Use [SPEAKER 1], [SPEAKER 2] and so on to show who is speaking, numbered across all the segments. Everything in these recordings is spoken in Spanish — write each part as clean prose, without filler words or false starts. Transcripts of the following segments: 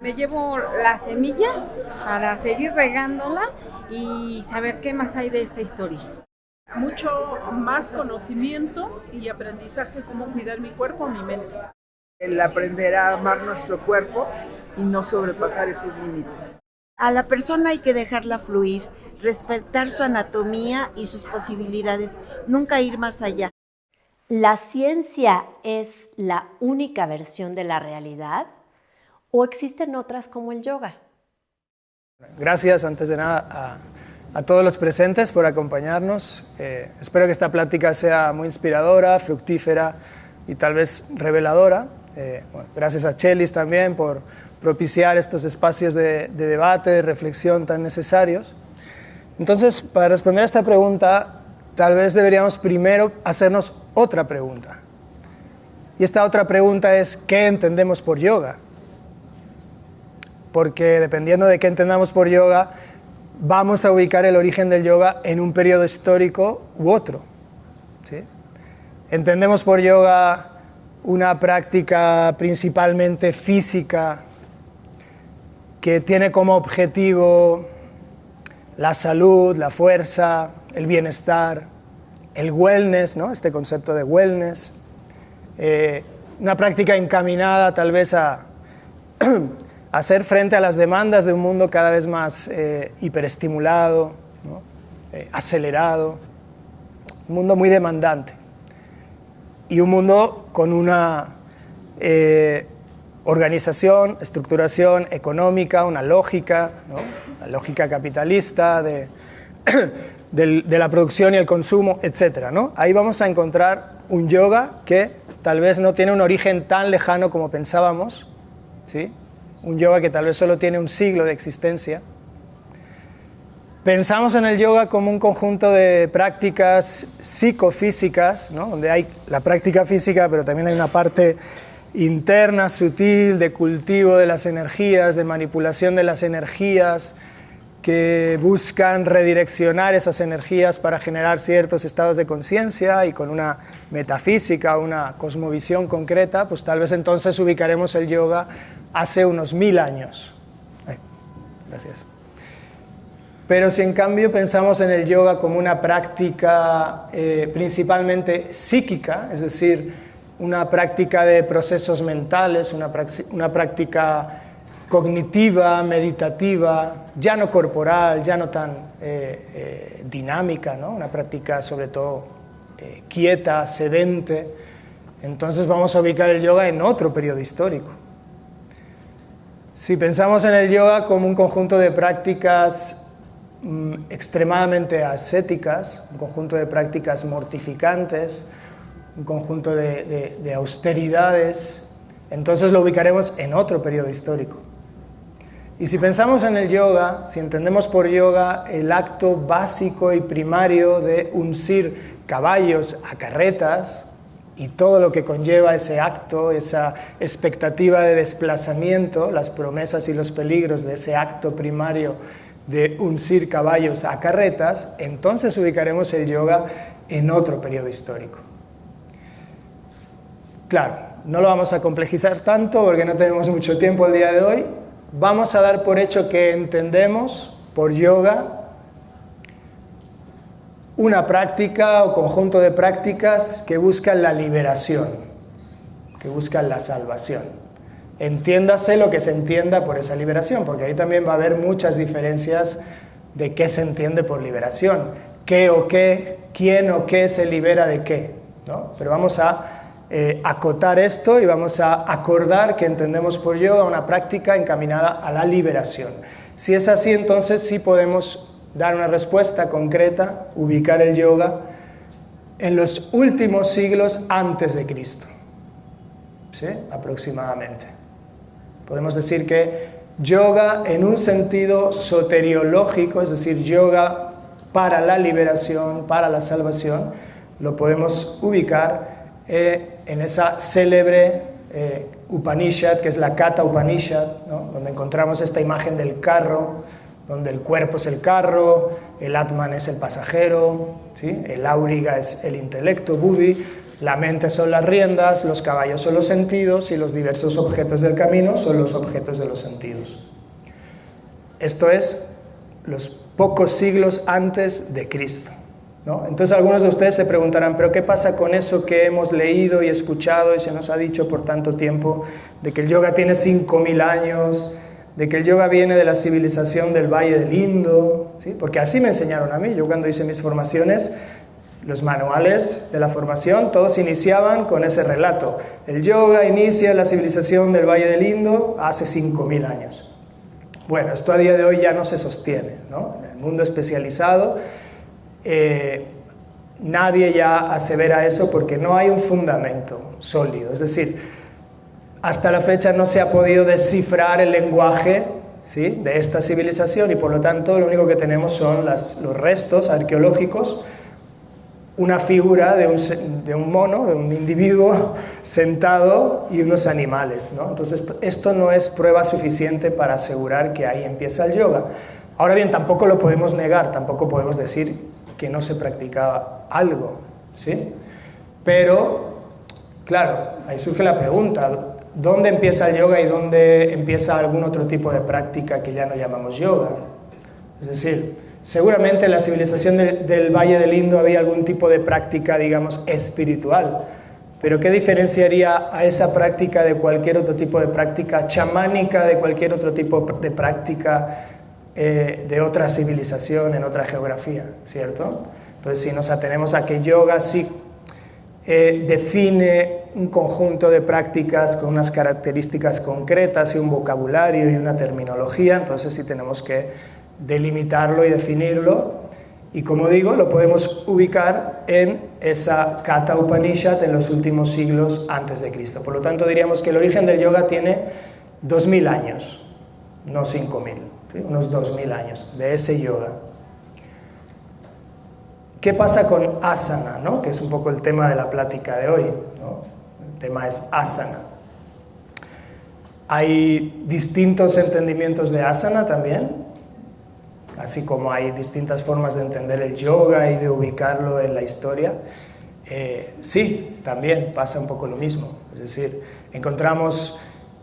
[SPEAKER 1] Me llevo la semilla para seguir regándola y saber qué más hay de esta historia.
[SPEAKER 2] Mucho más conocimiento y aprendizaje cómo cuidar mi cuerpo, mi mente.
[SPEAKER 3] El aprender a amar nuestro cuerpo y no sobrepasar esos límites.
[SPEAKER 4] A la persona hay que dejarla fluir, respetar su anatomía y sus posibilidades, nunca ir más allá.
[SPEAKER 5] ¿La ciencia es la única versión de la realidad o existen otras como el yoga?
[SPEAKER 6] Gracias, antes de nada, a todos los presentes por acompañarnos. Espero que esta plática sea muy inspiradora, fructífera y tal vez reveladora. Gracias a Chelis también por propiciar estos espacios de debate, de reflexión tan necesarios. Entonces, para responder a esta pregunta, tal vez deberíamos primero hacernos otra pregunta. Y esta otra pregunta es, ¿qué entendemos por yoga? Porque dependiendo de qué entendamos por yoga, vamos a ubicar el origen del yoga en un periodo histórico u otro, ¿sí? Entendemos por yoga una práctica principalmente física que tiene como objetivo la salud, la fuerza, el bienestar, el wellness, ¿no? Este concepto de wellness, una práctica encaminada tal vez a hacer frente a las demandas de un mundo cada vez más hiperestimulado, ¿no? Acelerado, un mundo muy demandante y un mundo con una organización, estructuración económica, una lógica, ¿no? La lógica capitalista de la producción y el consumo, etc., ¿no? Ahí vamos a encontrar un yoga que tal vez no tiene un origen tan lejano como pensábamos, ¿sí? Un yoga que tal vez solo tiene un siglo de existencia. Pensamos en el yoga como un conjunto de prácticas psicofísicas, ¿no? Donde hay la práctica física, pero también hay una parte interna, sutil, de cultivo de las energías, de manipulación de las energías, que buscan redireccionar esas energías para generar ciertos estados de conciencia y con una metafísica, una cosmovisión concreta, pues tal vez entonces ubicaremos el yoga hace unos 1000 años. Gracias. Pero si en cambio pensamos en el yoga como una práctica principalmente psíquica, es decir, una práctica de procesos mentales, una práctica cognitiva, meditativa, ya no corporal, ya no tan dinámica, ¿no? Una práctica sobre todo quieta, sedente, entonces vamos a ubicar el yoga en otro periodo histórico. Si pensamos en el yoga como un conjunto de prácticas extremadamente ascéticas, un conjunto de prácticas mortificantes, un conjunto de austeridades, entonces lo ubicaremos en otro periodo histórico. Y si pensamos en el yoga, si entendemos por yoga el acto básico y primario de uncir caballos a carretas y todo lo que conlleva ese acto, esa expectativa de desplazamiento, las promesas y los peligros de ese acto primario de uncir caballos a carretas, entonces ubicaremos el yoga en otro periodo histórico. Claro, no lo vamos a complejizar tanto porque no tenemos mucho tiempo el día de hoy. Vamos a dar por hecho que entendemos por yoga una práctica o conjunto de prácticas que buscan la liberación, que buscan la salvación. Entiéndase lo que se entienda por esa liberación, porque ahí también va a haber muchas diferencias de qué se entiende por liberación, qué o qué, quién o qué se libera de qué, ¿no? Pero vamos a acotar esto y vamos a acordar que entendemos por yoga una práctica encaminada a la liberación. Si es así, entonces sí podemos dar una respuesta concreta, ubicar el yoga en los últimos siglos antes de Cristo, ¿sí? Aproximadamente. Podemos decir que yoga en un sentido soteriológico, es decir, yoga para la liberación, para la salvación, lo podemos ubicar en esa célebre Upanishad, que es la Katha Upanishad, ¿no? Donde encontramos esta imagen del carro, donde el cuerpo es el carro, el Atman es el pasajero, ¿sí? El áuriga es el intelecto, Buddhi, la mente son las riendas, los caballos son los sentidos y los diversos objetos del camino son los objetos de los sentidos. Esto es los pocos siglos antes de Cristo, ¿no? Entonces algunos de ustedes se preguntarán, ¿pero qué pasa con eso que hemos leído y escuchado y se nos ha dicho por tanto tiempo de que el yoga tiene 5000 años, de que el yoga viene de la civilización del Valle del Indo? ¿Sí? Porque así me enseñaron a mí. Yo cuando hice mis formaciones, los manuales de la formación, todos iniciaban con ese relato. El yoga inicia la civilización del Valle del Indo hace 5000 años. Bueno, esto a día de hoy ya no se sostiene, ¿no? En el mundo especializado nadie ya asevera eso porque no hay un fundamento sólido. Es decir, hasta la fecha no se ha podido descifrar el lenguaje, ¿sí?, de esta civilización y por lo tanto lo único que tenemos son los restos arqueológicos, una figura de un mono, de un individuo sentado y unos animales, ¿no? Entonces esto no es prueba suficiente para asegurar que ahí empieza el yoga. Ahora bien, tampoco lo podemos negar, tampoco podemos decir que no se practicaba algo, ¿sí? Pero, claro, ahí surge la pregunta, ¿dónde empieza el yoga y dónde empieza algún otro tipo de práctica que ya no llamamos yoga? Es decir, seguramente en la civilización del Valle del Indo había algún tipo de práctica, digamos, espiritual, pero ¿qué diferenciaría a esa práctica de cualquier otro tipo de práctica chamánica, de cualquier otro tipo de práctica de otra civilización, en otra geografía, ¿cierto? Entonces, si nos atenemos a que yoga sí define un conjunto de prácticas con unas características concretas y un vocabulario y una terminología, entonces sí tenemos que delimitarlo y definirlo, y como digo, lo podemos ubicar en esa Katha Upanishad en los últimos siglos antes de Cristo. Por lo tanto, diríamos que el origen del yoga tiene 2000 años, no 5000, ¿sí? Unos 2000 años de ese yoga. ¿Qué pasa con asana, ¿no?, que es un poco el tema de la plática de hoy, ¿no? El tema es asana. Hay distintos entendimientos de asana también, así como hay distintas formas de entender el yoga y de ubicarlo en la historia. Sí, también pasa un poco lo mismo. Es decir, encontramos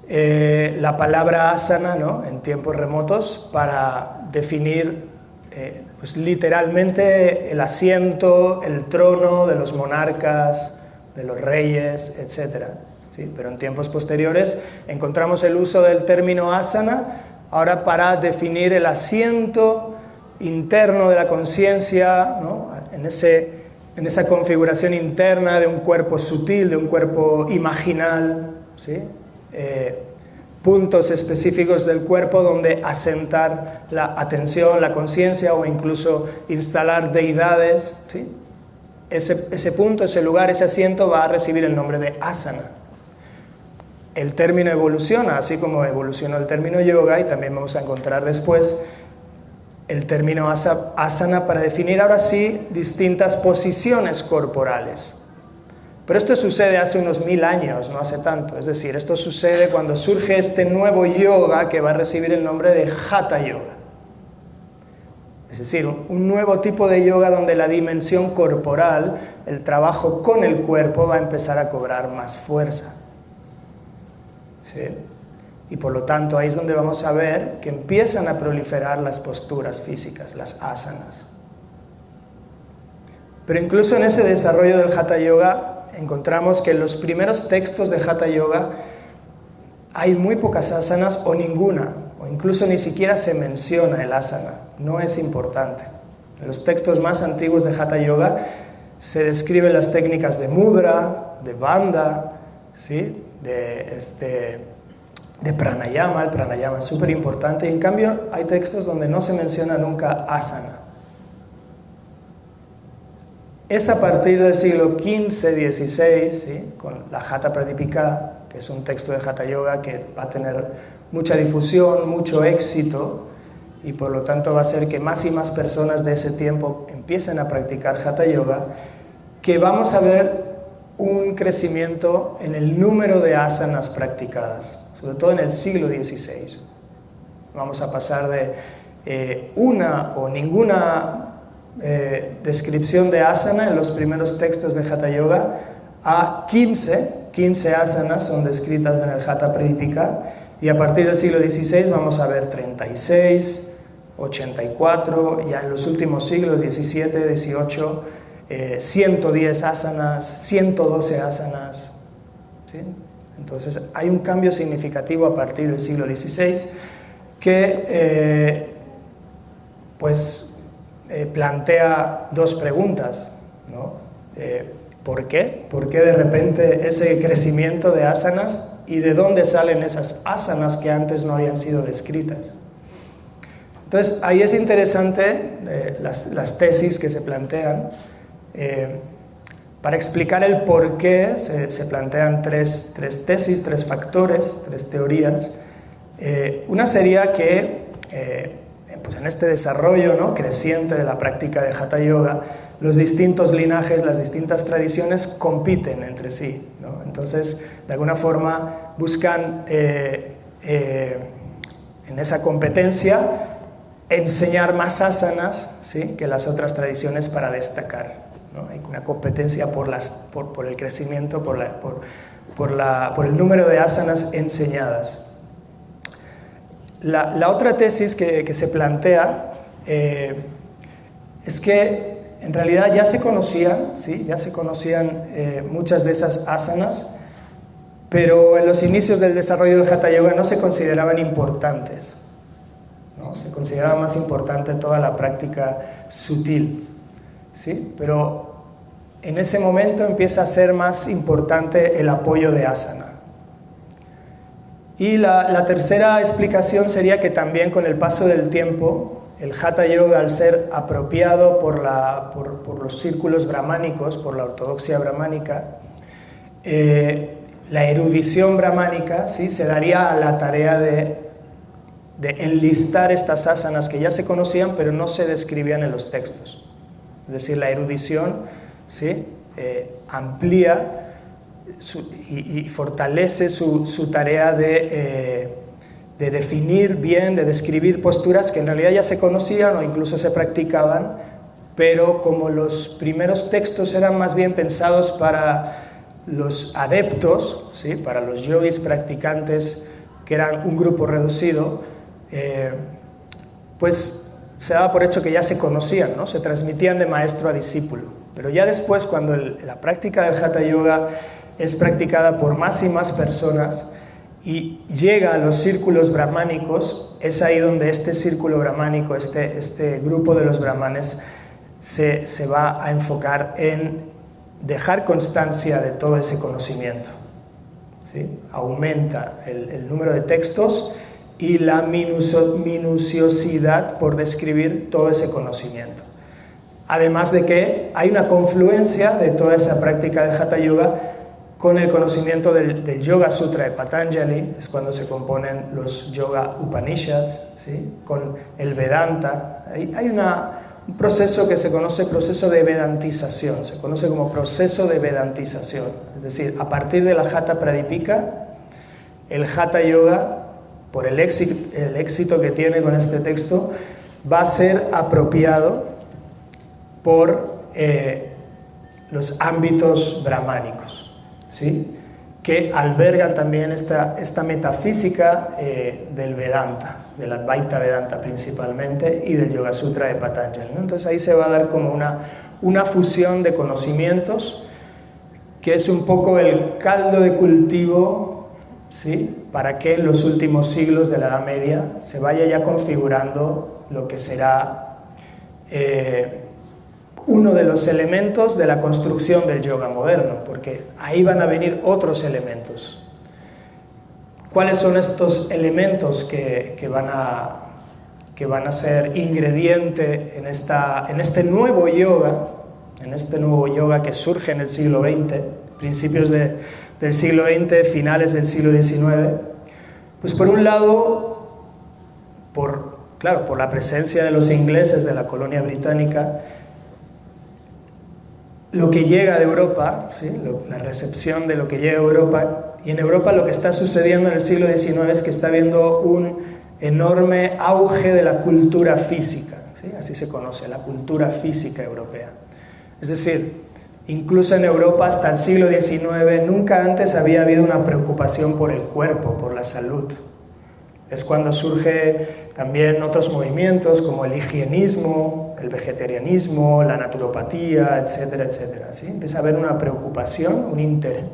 [SPEAKER 6] la palabra asana, ¿no?, en tiempos remotos para definir pues literalmente el asiento, el trono de los monarcas, de los reyes, etc. ¿Sí? Pero en tiempos posteriores encontramos el uso del término asana ahora para definir el asiento interno de la conciencia, ¿no?, en esa configuración interna de un cuerpo sutil, de un cuerpo imaginal, ¿sí? Puntos específicos del cuerpo donde asentar la atención, la conciencia o incluso instalar deidades, ¿sí? Ese punto, ese lugar, ese asiento va a recibir el nombre de asana. El término evoluciona, así como evolucionó el término yoga, y también vamos a encontrar después el término asana para definir ahora sí distintas posiciones corporales. Pero esto sucede hace unos 1000 años, no hace tanto. Es decir, esto sucede cuando surge este nuevo yoga que va a recibir el nombre de Hatha Yoga. Es decir, un nuevo tipo de yoga donde la dimensión corporal, el trabajo con el cuerpo, va a empezar a cobrar más fuerza. ¿Sí? Y por lo tanto ahí es donde vamos a ver que empiezan a proliferar las posturas físicas, las asanas. Pero incluso en ese desarrollo del Hatha Yoga encontramos que en los primeros textos de Hatha Yoga hay muy pocas asanas o ninguna, o incluso ni siquiera se menciona el asana, no es importante. En los textos más antiguos de Hatha Yoga se describen las técnicas de mudra, de bandha, ¿sí?, de pranayama. El pranayama es súper importante, y en cambio hay textos donde no se menciona nunca asana. Es a partir del siglo XV-XVI, ¿sí?, con la Hatha Pradipika, que es un texto de Hatha Yoga que va a tener mucha difusión, mucho éxito, y por lo tanto va a hacer que más y más personas de ese tiempo empiecen a practicar Hatha Yoga, que vamos a ver un crecimiento en el número de asanas practicadas, sobre todo en el siglo XVI. Vamos a pasar de una o ninguna descripción de asana en los primeros textos de Hatha Yoga a 15 asanas son descritas en el Hatha Pradipika, y a partir del siglo XVI vamos a ver 36, 84, ya en los últimos siglos, 17, 18, 110 asanas, 112 asanas, ¿sí? Entonces hay un cambio significativo a partir del siglo XVI que plantea dos preguntas, ¿no? ¿Por qué? ¿Por qué de repente ese crecimiento de asanas y de dónde salen esas asanas que antes no habían sido descritas? Entonces ahí es interesante las tesis que se plantean. Para explicar el por qué se plantean tres tesis, tres factores, tres teorías. Una sería que pues en este desarrollo, ¿no?, creciente de la práctica de Hatha Yoga, los distintos linajes, las distintas tradiciones compiten entre sí, ¿no? Entonces, de alguna forma, buscan en esa competencia enseñar más asanas, ¿sí?, que las otras tradiciones para destacar, ¿no? Hay una competencia por el crecimiento, por el número de asanas enseñadas. La otra tesis que se plantea es que en realidad ya se conocían, ¿sí?, ya se conocían muchas de esas asanas, pero en los inicios del desarrollo del Hatha Yoga no se consideraban importantes, ¿no? Se consideraba más importante toda la práctica sutil, ¿sí? Pero en ese momento empieza a ser más importante el apoyo de asana. Y la tercera explicación sería que también con el paso del tiempo, el Hatha Yoga, al ser apropiado por los círculos brahmánicos, por la ortodoxia brahmánica, la erudición brahmánica, ¿sí?, se daría a la tarea de enlistar estas asanas que ya se conocían pero no se describían en los textos. Es decir, la erudición, ¿sí?, amplía y fortalece su tarea de definir bien, de describir posturas que en realidad ya se conocían o incluso se practicaban, pero como los primeros textos eran más bien pensados para los adeptos, ¿sí?, para los yogis practicantes, que eran un grupo reducido, pues se daba por hecho que ya se conocían, ¿no? Se transmitían de maestro a discípulo. Pero ya después, cuando la práctica del Hatha Yoga es practicada por más y más personas y llega a los círculos brahmánicos, es ahí donde este círculo brahmánico, este grupo de los brahmanes, se va a enfocar en dejar constancia de todo ese conocimiento, ¿sí? Aumenta el número de textos y la minuciosidad por describir todo ese conocimiento. Además de que hay una confluencia de toda esa práctica de Hatha Yoga con el conocimiento del Yoga Sutra de Patanjali, es cuando se componen los Yoga Upanishads, ¿sí?, con el Vedanta. Hay un proceso que se conoce proceso de vedantización, se conoce como proceso de vedantización. Es decir, a partir de la Hatha Pradipika, el Hatha Yoga, por el éxito que tiene con este texto, va a ser apropiado por los ámbitos brahmánicos, ¿sí?, que albergan también esta metafísica del Vedanta, del Advaita Vedanta principalmente, y del Yoga Sutra de Patanjali, ¿no? Entonces ahí se va a dar como una fusión de conocimientos que es un poco el caldo de cultivo, ¿sí?, para que en los últimos siglos de la Edad Media se vaya ya configurando lo que será uno de los elementos de la construcción del yoga moderno, porque ahí van a venir otros elementos. ¿Cuáles son estos elementos que van a ser ingrediente en este nuevo yoga que surge en el siglo XX, principios del siglo XX, finales del siglo XIX? Pues por un lado, por la presencia de los ingleses de la colonia británica, lo que llega de Europa, ¿sí?, la recepción de lo que llega de Europa, y en Europa lo que está sucediendo en el siglo XIX es que está habiendo un enorme auge de la cultura física, ¿sí?, así se conoce, la cultura física europea. Es decir, Incluso en Europa hasta el siglo XIX nunca antes había habido una preocupación por el cuerpo, por la salud. Es cuando surge también otros movimientos como el higienismo, el vegetarianismo, la naturopatía, etcétera, etcétera. ¿Sí? Empieza a haber una preocupación, un interés,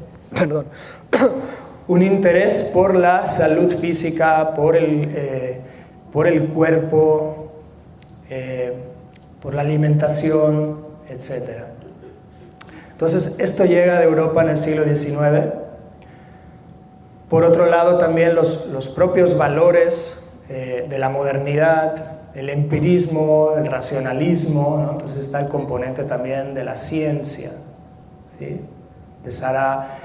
[SPEAKER 6] un interés por la salud física, por el cuerpo, por la alimentación, etcétera. Entonces, esto llega de Europa en el siglo XIX. Por otro lado, también los propios valores de la modernidad, el empirismo, el racionalismo, ¿no? Entonces está el componente también de la ciencia, ¿sí? Empezar a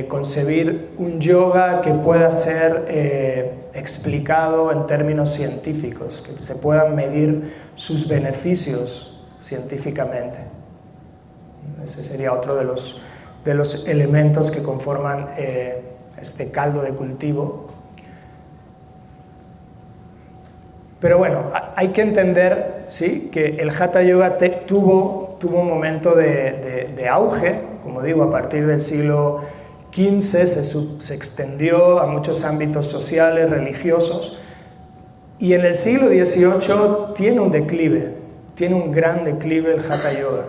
[SPEAKER 6] concebir un yoga que pueda ser explicado en términos científicos, que se puedan medir sus beneficios científicamente. Ese sería otro de los elementos que conforman este caldo de cultivo. Pero bueno, hay que entender, ¿sí?, que el Hatha Yoga tuvo un momento de auge, como digo, a partir del siglo XV se extendió a muchos ámbitos sociales, religiosos, y en el siglo XVIII tiene un declive, tiene un gran declive el Hatha Yoga,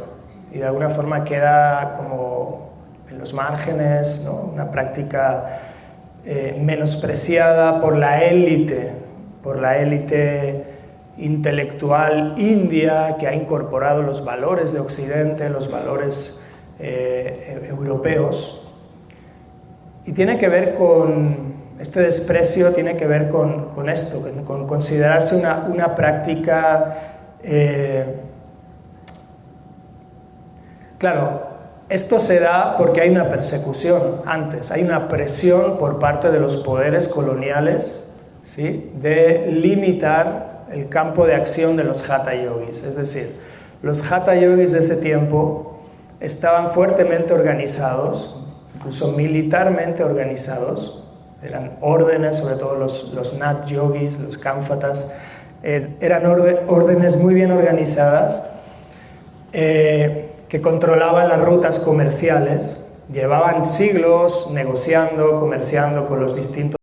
[SPEAKER 6] y de alguna forma queda como en los márgenes, ¿no? Una práctica menospreciada por la élite intelectual india que ha incorporado los valores de Occidente, los valores europeos. Y tiene que ver con, este desprecio tiene que ver con esto, con considerarse una práctica. Claro, esto se da porque hay una persecución antes, hay una presión por parte de los poderes coloniales, ¿sí?, de limitar el campo de acción de los Hatha Yogis. Es decir, los Hatha Yogis de ese tiempo estaban fuertemente organizados, incluso militarmente organizados, eran órdenes, sobre todo los Nat Yogis, los Kamfatas, eran órdenes muy bien organizadas, que controlaban las rutas comerciales, llevaban siglos negociando, comerciando con los distintos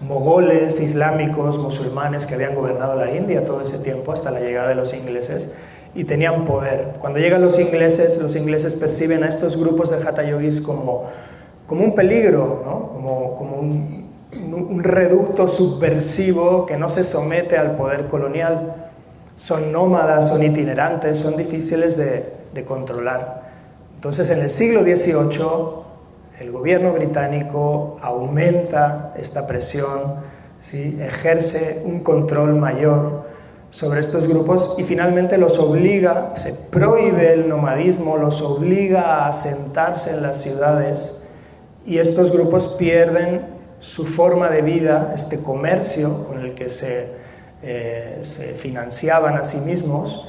[SPEAKER 6] mogoles, islámicos, musulmanes que habían gobernado la India todo ese tiempo hasta la llegada de los ingleses, y tenían poder. Cuando llegan los ingleses perciben a estos grupos de Hatha Yogis como un peligro, ¿no? como un reducto subversivo que no se somete al poder colonial. Son nómadas, son itinerantes, son difíciles de controlar. Entonces, en el siglo XVIII, el gobierno británico aumenta esta presión, ¿sí?, ejerce un control mayor sobre estos grupos y finalmente los obliga, se prohíbe el nomadismo, los obliga a asentarse en las ciudades, y estos grupos pierden su forma de vida, este comercio con el que se financiaban a sí mismos,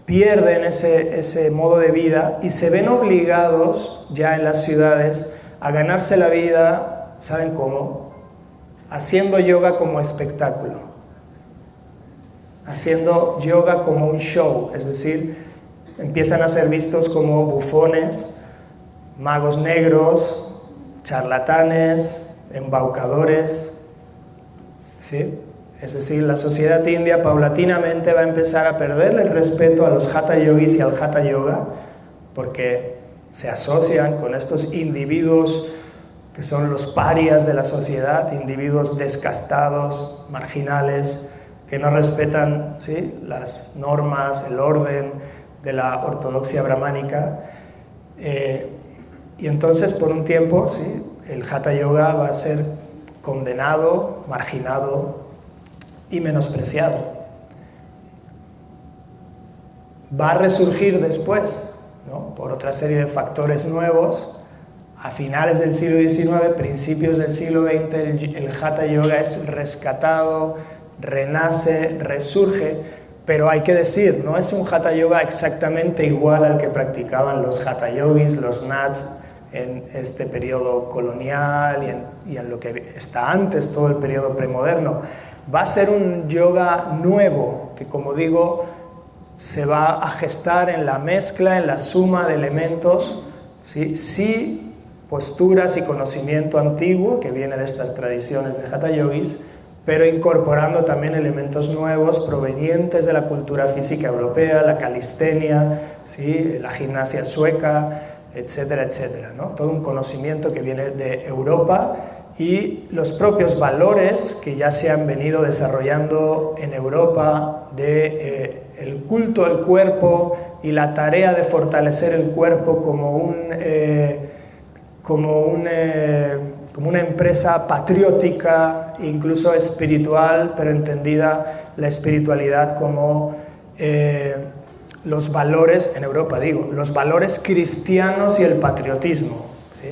[SPEAKER 6] pierden ese modo de vida y se ven obligados ya en las ciudades a ganarse la vida, ¿saben cómo? Haciendo yoga como espectáculo, haciendo yoga como un show, es decir, empiezan a ser vistos como bufones, magos negros, charlatanes, embaucadores, ¿sí? Es decir, la sociedad india paulatinamente va a empezar a perderle el respeto a los Hatha Yogis y al Hatha Yoga, porque se asocian con estos individuos que son los parias de la sociedad, individuos descastados, marginales, que no respetan, ¿sí?, las normas, el orden de la ortodoxia brahmánica. Y entonces, por un tiempo, ¿sí?, el Hatha Yoga va a ser condenado, marginado y menospreciado. Va a resurgir después, ¿no?, por otra serie de factores nuevos. A finales del siglo XIX, principios del siglo XX, el Hatha Yoga es rescatado, renace, resurge, pero hay que decir, no es un Hatha Yoga exactamente igual al que practicaban los Hatha Yogis, los Nats, en este periodo colonial y en lo que está antes, todo el periodo premoderno. Va a ser un yoga nuevo, que, como digo, se va a gestar en la mezcla, en la suma de elementos, ¿sí? Sí, posturas y conocimiento antiguo que viene de estas tradiciones de Hatha Yogis, pero incorporando también elementos nuevos provenientes de la cultura física europea, la calistenia, ¿sí? La gimnasia sueca, etcétera, etcétera, ¿no? Todo un conocimiento que viene de Europa y los propios valores que ya se han venido desarrollando en Europa de el culto al cuerpo y la tarea de fortalecer el cuerpo como una empresa patriótica, incluso espiritual, pero entendida la espiritualidad como los valores, en Europa digo, los valores cristianos y el patriotismo, ¿sí?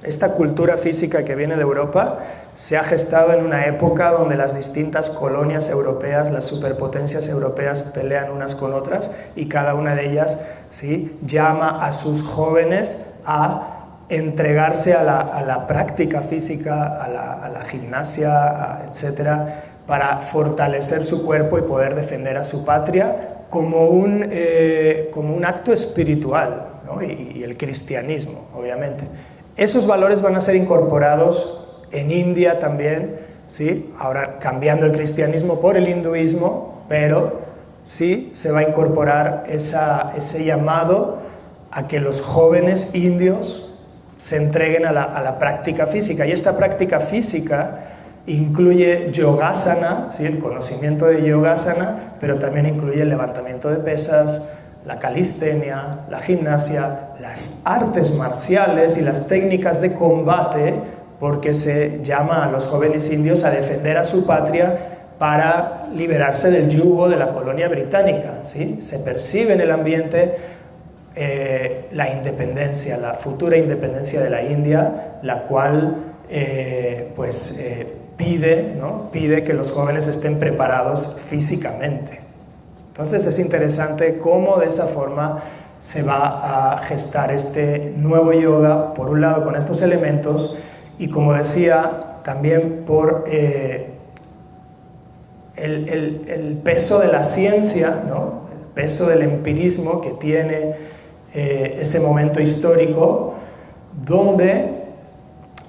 [SPEAKER 6] Esta cultura física que viene de Europa se ha gestado en una época donde las distintas colonias europeas, las superpotencias europeas pelean unas con otras y cada una de ellas, ¿sí?, llama a sus jóvenes a entregarse a la práctica física, a la gimnasia, etcétera, para fortalecer su cuerpo y poder defender a su patria como un acto espiritual, ¿no? Y el cristianismo, obviamente. Esos valores van a ser incorporados en India también, ¿sí? Ahora cambiando el cristianismo por el hinduismo, pero sí se va a incorporar ese llamado a que los jóvenes indios se entreguen a la práctica física. Y esta práctica física incluye yogasana, ¿sí?, el conocimiento de yogasana, pero también incluye el levantamiento de pesas, la calistenia, la gimnasia, las artes marciales y las técnicas de combate, porque se llama a los jóvenes indios a defender a su patria para liberarse del yugo de la colonia británica, ¿sí? Se percibe en el ambiente la independencia, la futura independencia de la India, la cual pide, ¿no?, pide que los jóvenes estén preparados físicamente. Entonces es interesante cómo de esa forma se va a gestar este nuevo yoga, por un lado con estos elementos, y como decía, también por el peso de la ciencia, ¿no?, el peso del empirismo que tiene ese momento histórico, donde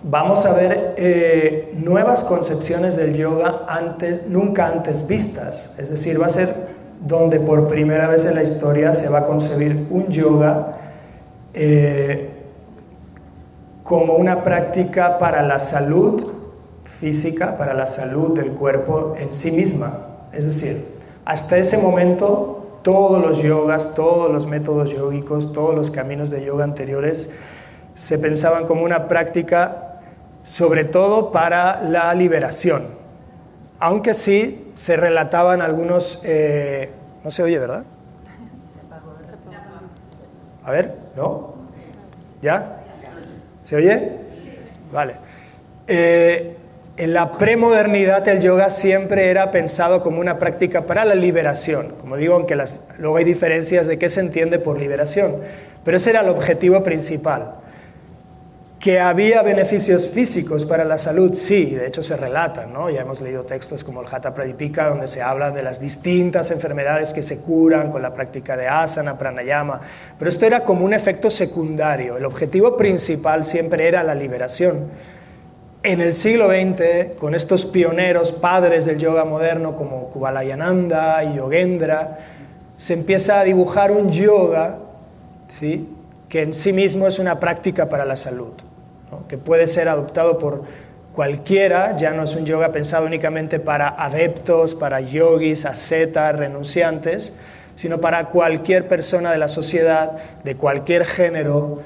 [SPEAKER 6] vamos a ver nuevas concepciones del yoga nunca antes vistas. Es decir, va a ser donde por primera vez en la historia se va a concebir un yoga como una práctica para la salud física, para la salud del cuerpo en sí misma. Es decir, hasta ese momento todos los yogas, todos los métodos yógicos, todos los caminos de yoga anteriores se pensaban como una práctica sobre todo para la liberación, aunque sí se relataban algunos... no se oye, ¿verdad? A ver, ¿no? ¿Ya? ¿Se oye? Vale. En la premodernidad el yoga siempre era pensado como una práctica para la liberación. Como digo, aunque luego hay diferencias de qué se entiende por liberación, pero ese era el objetivo principal. ¿Que había beneficios físicos para la salud? Sí, de hecho se relatan, ¿no? Ya hemos leído textos como el Hatha Pradipika, donde se habla de las distintas enfermedades que se curan con la práctica de asana, pranayama, pero esto era como un efecto secundario. El objetivo principal siempre era la liberación. En el siglo XX, con estos pioneros padres del yoga moderno como Kuvalayananda y Yogendra, se empieza a dibujar un yoga, ¿sí?, que en sí mismo es una práctica para la salud, ¿no?, que puede ser adoptado por cualquiera. Ya no es un yoga pensado únicamente para adeptos, para yogis, ascetas, renunciantes, sino para cualquier persona de la sociedad, de cualquier género,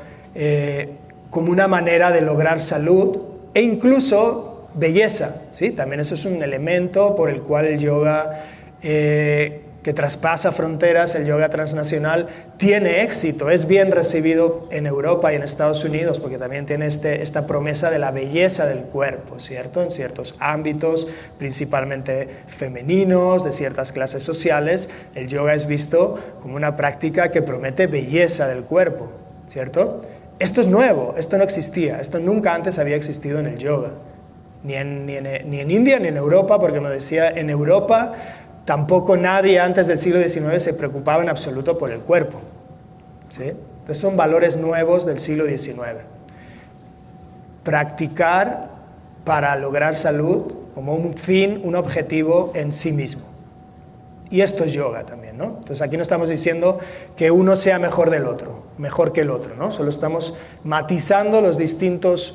[SPEAKER 6] como una manera de lograr salud e incluso belleza, ¿sí? También eso es un elemento por el cual el yoga que traspasa fronteras, el yoga transnacional, tiene éxito, es bien recibido en Europa y en Estados Unidos, porque también tiene esta promesa de la belleza del cuerpo, ¿cierto?, en ciertos ámbitos, principalmente femeninos, de ciertas clases sociales. El yoga es visto como una práctica que promete belleza del cuerpo, ¿cierto? Esto es nuevo, esto no existía, esto nunca antes había existido en el yoga, ni en India ni en Europa, porque me decía, en Europa tampoco nadie antes del siglo XIX se preocupaba en absoluto por el cuerpo, ¿sí? Entonces son valores nuevos del siglo XIX. Practicar para lograr salud como un fin, un objetivo en sí mismo. Y esto es yoga también, ¿no? Entonces aquí no estamos diciendo que uno sea mejor del otro, mejor que el otro, ¿no? Solo estamos matizando los distintos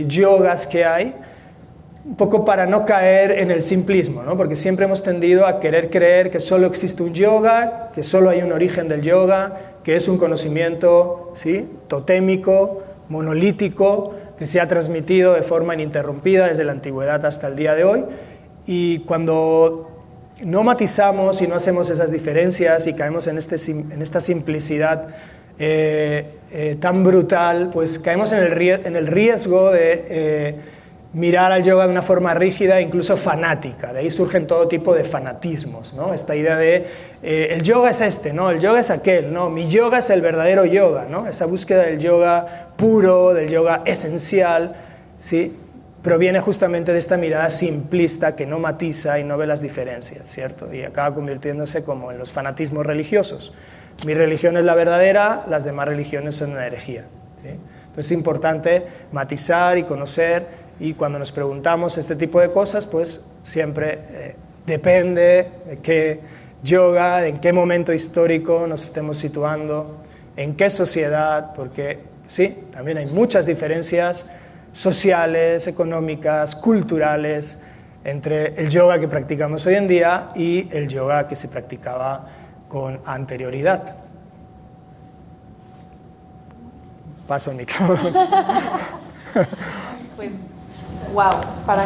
[SPEAKER 6] yogas que hay, un poco para no caer en el simplismo, ¿no? Porque siempre hemos tendido a querer creer que solo existe un yoga, que solo hay un origen del yoga, que es un conocimiento, ¿sí?, totémico, monolítico, que se ha transmitido de forma ininterrumpida desde la antigüedad hasta el día de hoy. Y cuando no matizamos y no hacemos esas diferencias y caemos en esta simplicidad tan brutal, pues caemos en el riesgo de mirar al yoga de una forma rígida e incluso fanática. De ahí surgen todo tipo de fanatismos, ¿no? Esta idea de el yoga es este, ¿no? El yoga es aquel, ¿no? Mi yoga es el verdadero yoga, ¿no? Esa búsqueda del yoga puro, del yoga esencial, ¿sí?, proviene justamente de esta mirada simplista que no matiza y no ve las diferencias, ¿cierto? Y acaba convirtiéndose como en los fanatismos religiosos. Mi religión es la verdadera, las demás religiones son una herejía, ¿sí? Entonces es importante matizar y conocer, y cuando nos preguntamos este tipo de cosas, pues siempre depende de qué yoga, en qué momento histórico nos estemos situando, en qué sociedad, porque sí, también hay muchas diferencias sociales, económicas, culturales, entre el yoga que practicamos hoy en día y el yoga que se practicaba con anterioridad. Paso el micrófono.
[SPEAKER 7] Pues, wow, para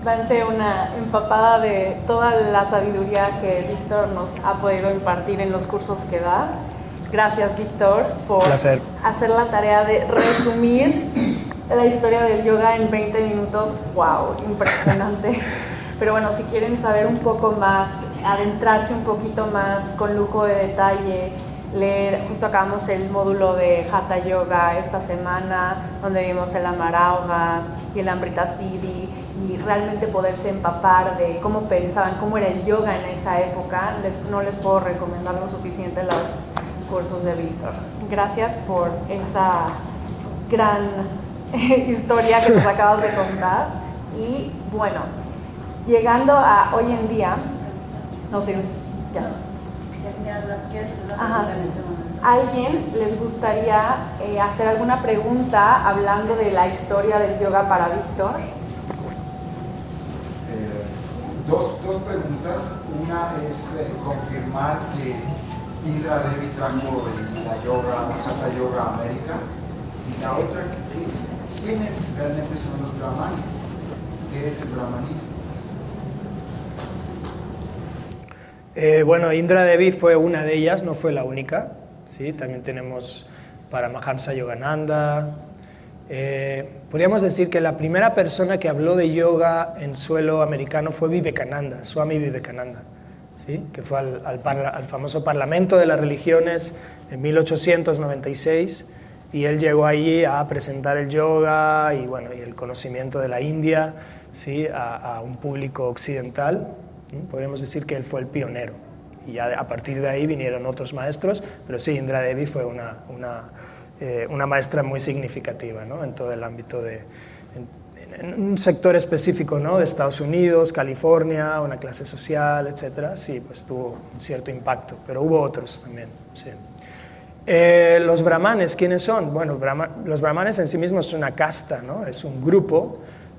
[SPEAKER 7] darse una empapada de toda la sabiduría que Víctor nos ha podido impartir en los cursos que da. Gracias, Víctor, por hacer la tarea de resumir la historia del yoga en 20 minutos. ¡Wow! Impresionante. Pero bueno, si quieren saber un poco más, adentrarse un poquito más con lujo de detalle, leer, justo acabamos el módulo de Hatha Yoga esta semana, donde vimos el Amarauga y el Amrita Siddhi, y realmente poderse empapar de cómo pensaban, cómo era el yoga en esa época. No les puedo recomendar lo suficiente los cursos de Víctor. Gracias por esa gran historia que nos acabas de contar. Y bueno, llegando a hoy en día, no sé, ya. Ajá. ¿Alguien les gustaría hacer alguna pregunta hablando de la historia del yoga para Víctor?
[SPEAKER 8] Dos preguntas. Una es confirmar que Indra Devi trajo la yoga, Hatha Yoga a América. Y la otra, ¿quiénes realmente son los brahmanes? ¿Qué es el brahmanismo?
[SPEAKER 6] Bueno, Indra Devi fue una de ellas, no fue la única, ¿sí? También tenemos Paramahamsa Yogananda. Podríamos decir que la primera persona que habló de yoga en suelo americano fue Vivekananda, Swami Vivekananda, ¿sí? Que fue al famoso Parlamento de las Religiones en 1896, y él llegó allí a presentar el yoga y, bueno, y el conocimiento de la India, ¿sí? a un público occidental. Podríamos decir que él fue el pionero, y ya a partir de ahí vinieron otros maestros, pero sí, Indra Devi fue una maestra muy significativa, ¿no? En todo el ámbito en un sector específico, ¿no? De Estados Unidos, California, una clase social, etcétera. Sí, pues tuvo un cierto impacto, pero hubo otros también, sí. Los brahmanes, ¿quiénes son? Bueno, los brahmanes en sí mismos es una casta, ¿no? Es un grupo.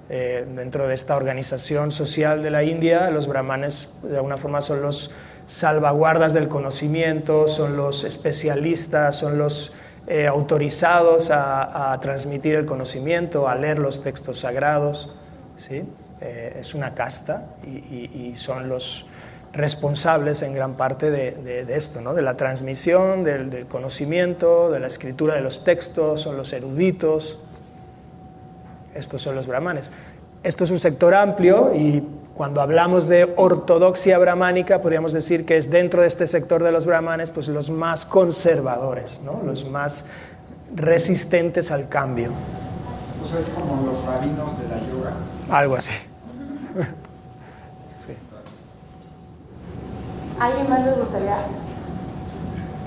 [SPEAKER 6] Dentro de esta organización social de la India, los brahmanes de alguna forma son los salvaguardas del conocimiento, son los especialistas, son los autorizados a transmitir el conocimiento, a leer los textos sagrados, ¿sí? Es una casta y son los responsables en gran parte de esto, ¿no? De la transmisión del conocimiento, de la escritura de los textos, son los eruditos. Estos son los brahmanes. Esto es un sector amplio, y cuando hablamos de ortodoxia brahmánica podríamos decir que es dentro de este sector de los brahmanes pues los más conservadores, ¿no? Los más resistentes al cambio.
[SPEAKER 8] O sea, es como los rabinos de la yoga.
[SPEAKER 6] Algo así. Sí.
[SPEAKER 7] ¿Alguien más les gustaría?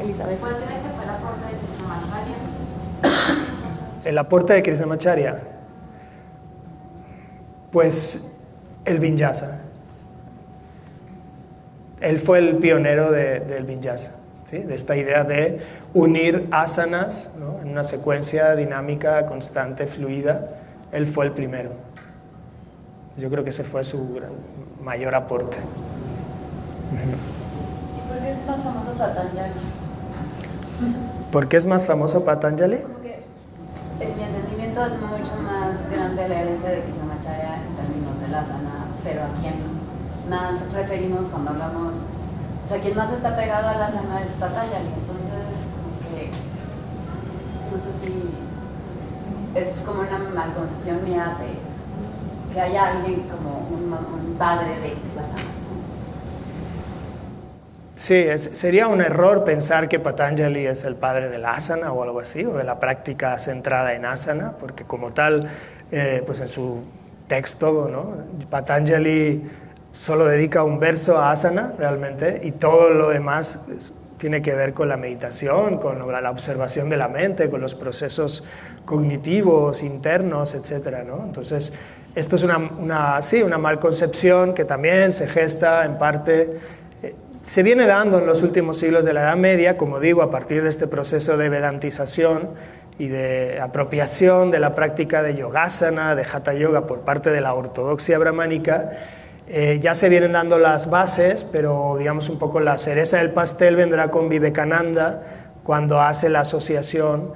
[SPEAKER 7] Elizabeth.
[SPEAKER 9] ¿Cuál creen que fue el aporte de Krishnamacharya?
[SPEAKER 6] El aporte de Krishnamacharya, pues el Vinyasa. Él fue el pionero del Vinyasa, ¿sí? De esta idea de unir asanas, ¿no? En una secuencia dinámica, constante, fluida. Él fue el primero. Yo creo que ese fue su mayor aporte.
[SPEAKER 9] ¿Y por qué es más famoso Patanjali?
[SPEAKER 6] ¿Por qué es más famoso Patanjali?
[SPEAKER 9] Porque en mi entendimiento es mucho más grande la herencia de Krishnamacharya en términos del asana, pero a quien más referimos cuando hablamos, o sea, quien más está pegado al asana es Patanjali, entonces como que no sé si es como una malconcepción mía de que haya alguien como un padre de la asana.
[SPEAKER 6] Sí, sería un error pensar que Patanjali es el padre del asana o algo así, o de la práctica centrada en asana, porque como tal, pues en su texto, ¿no? Patanjali solo dedica un verso a asana realmente, y todo lo demás tiene que ver con la meditación, con la observación de la mente, con los procesos cognitivos, internos, etc., ¿no? Entonces, esto es una malconcepción que también se gesta en parte. Se viene dando en los últimos siglos de la Edad Media, como digo, a partir de este proceso de vedantización y de apropiación de la práctica de yogasana, de hatha yoga por parte de la ortodoxia brahmánica. Ya se vienen dando las bases, pero digamos un poco la cereza del pastel vendrá con Vivekananda cuando hace la asociación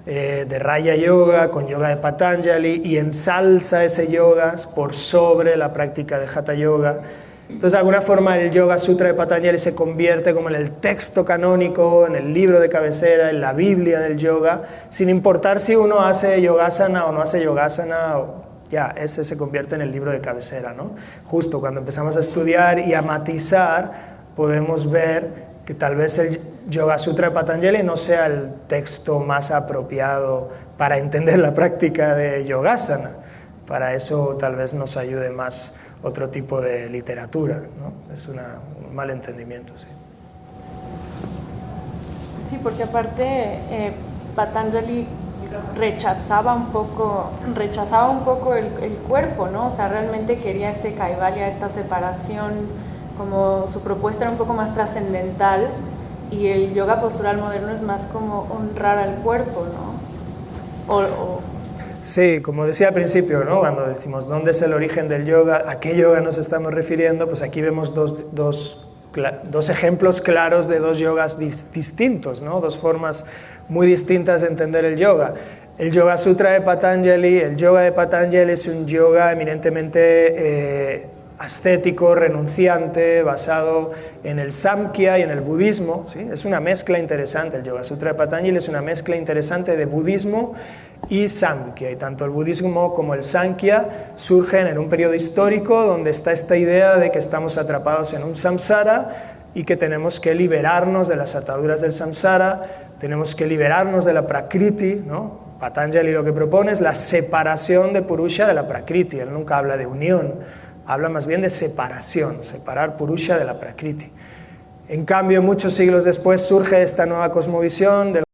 [SPEAKER 6] de Raya Yoga con yoga de Patanjali y ensalza ese yoga por sobre la práctica de hatha yoga. Entonces, de alguna forma, el Yoga Sutra de Patanjali se convierte como en el texto canónico, en el libro de cabecera, en la Biblia del yoga, sin importar si uno hace yogasana o no hace yogasana, ya, ese se convierte en el libro de cabecera, ¿no? Justo cuando empezamos a estudiar y a matizar, podemos ver que tal vez el Yoga Sutra de Patanjali no sea el texto más apropiado para entender la práctica de yogasana. Para eso tal vez nos ayude más otro tipo de literatura, ¿no? Es un mal entendimiento, sí.
[SPEAKER 7] Sí, porque aparte Patanjali rechazaba un poco el cuerpo, ¿no? O sea, realmente quería este kaivalya, esta separación, como su propuesta era un poco más trascendental, y el yoga postural moderno es más como honrar al cuerpo, ¿no?
[SPEAKER 6] Sí, como decía al principio, ¿no? Cuando decimos dónde es el origen del yoga, a qué yoga nos estamos refiriendo, pues aquí vemos dos ejemplos claros de dos yogas distintos, ¿no? Dos formas muy distintas de entender el yoga. El Yoga Sutra de Patanjali, el yoga de Patanjali es un yoga eminentemente ascético, renunciante, basado en el Samkhya y en el budismo, ¿sí? Es una mezcla interesante, el Yoga Sutra de Patanjali es una mezcla interesante de budismo y Samkhya, y tanto el budismo como el Samkhya surgen en un periodo histórico donde está esta idea de que estamos atrapados en un samsara y que tenemos que liberarnos de las ataduras del samsara, tenemos que liberarnos de la prakriti, ¿no? Patanjali lo que propone es la separación de Purusha de la prakriti, él nunca habla de unión, habla más bien de separación, separar Purusha de la prakriti. En cambio, muchos siglos después surge esta nueva cosmovisión del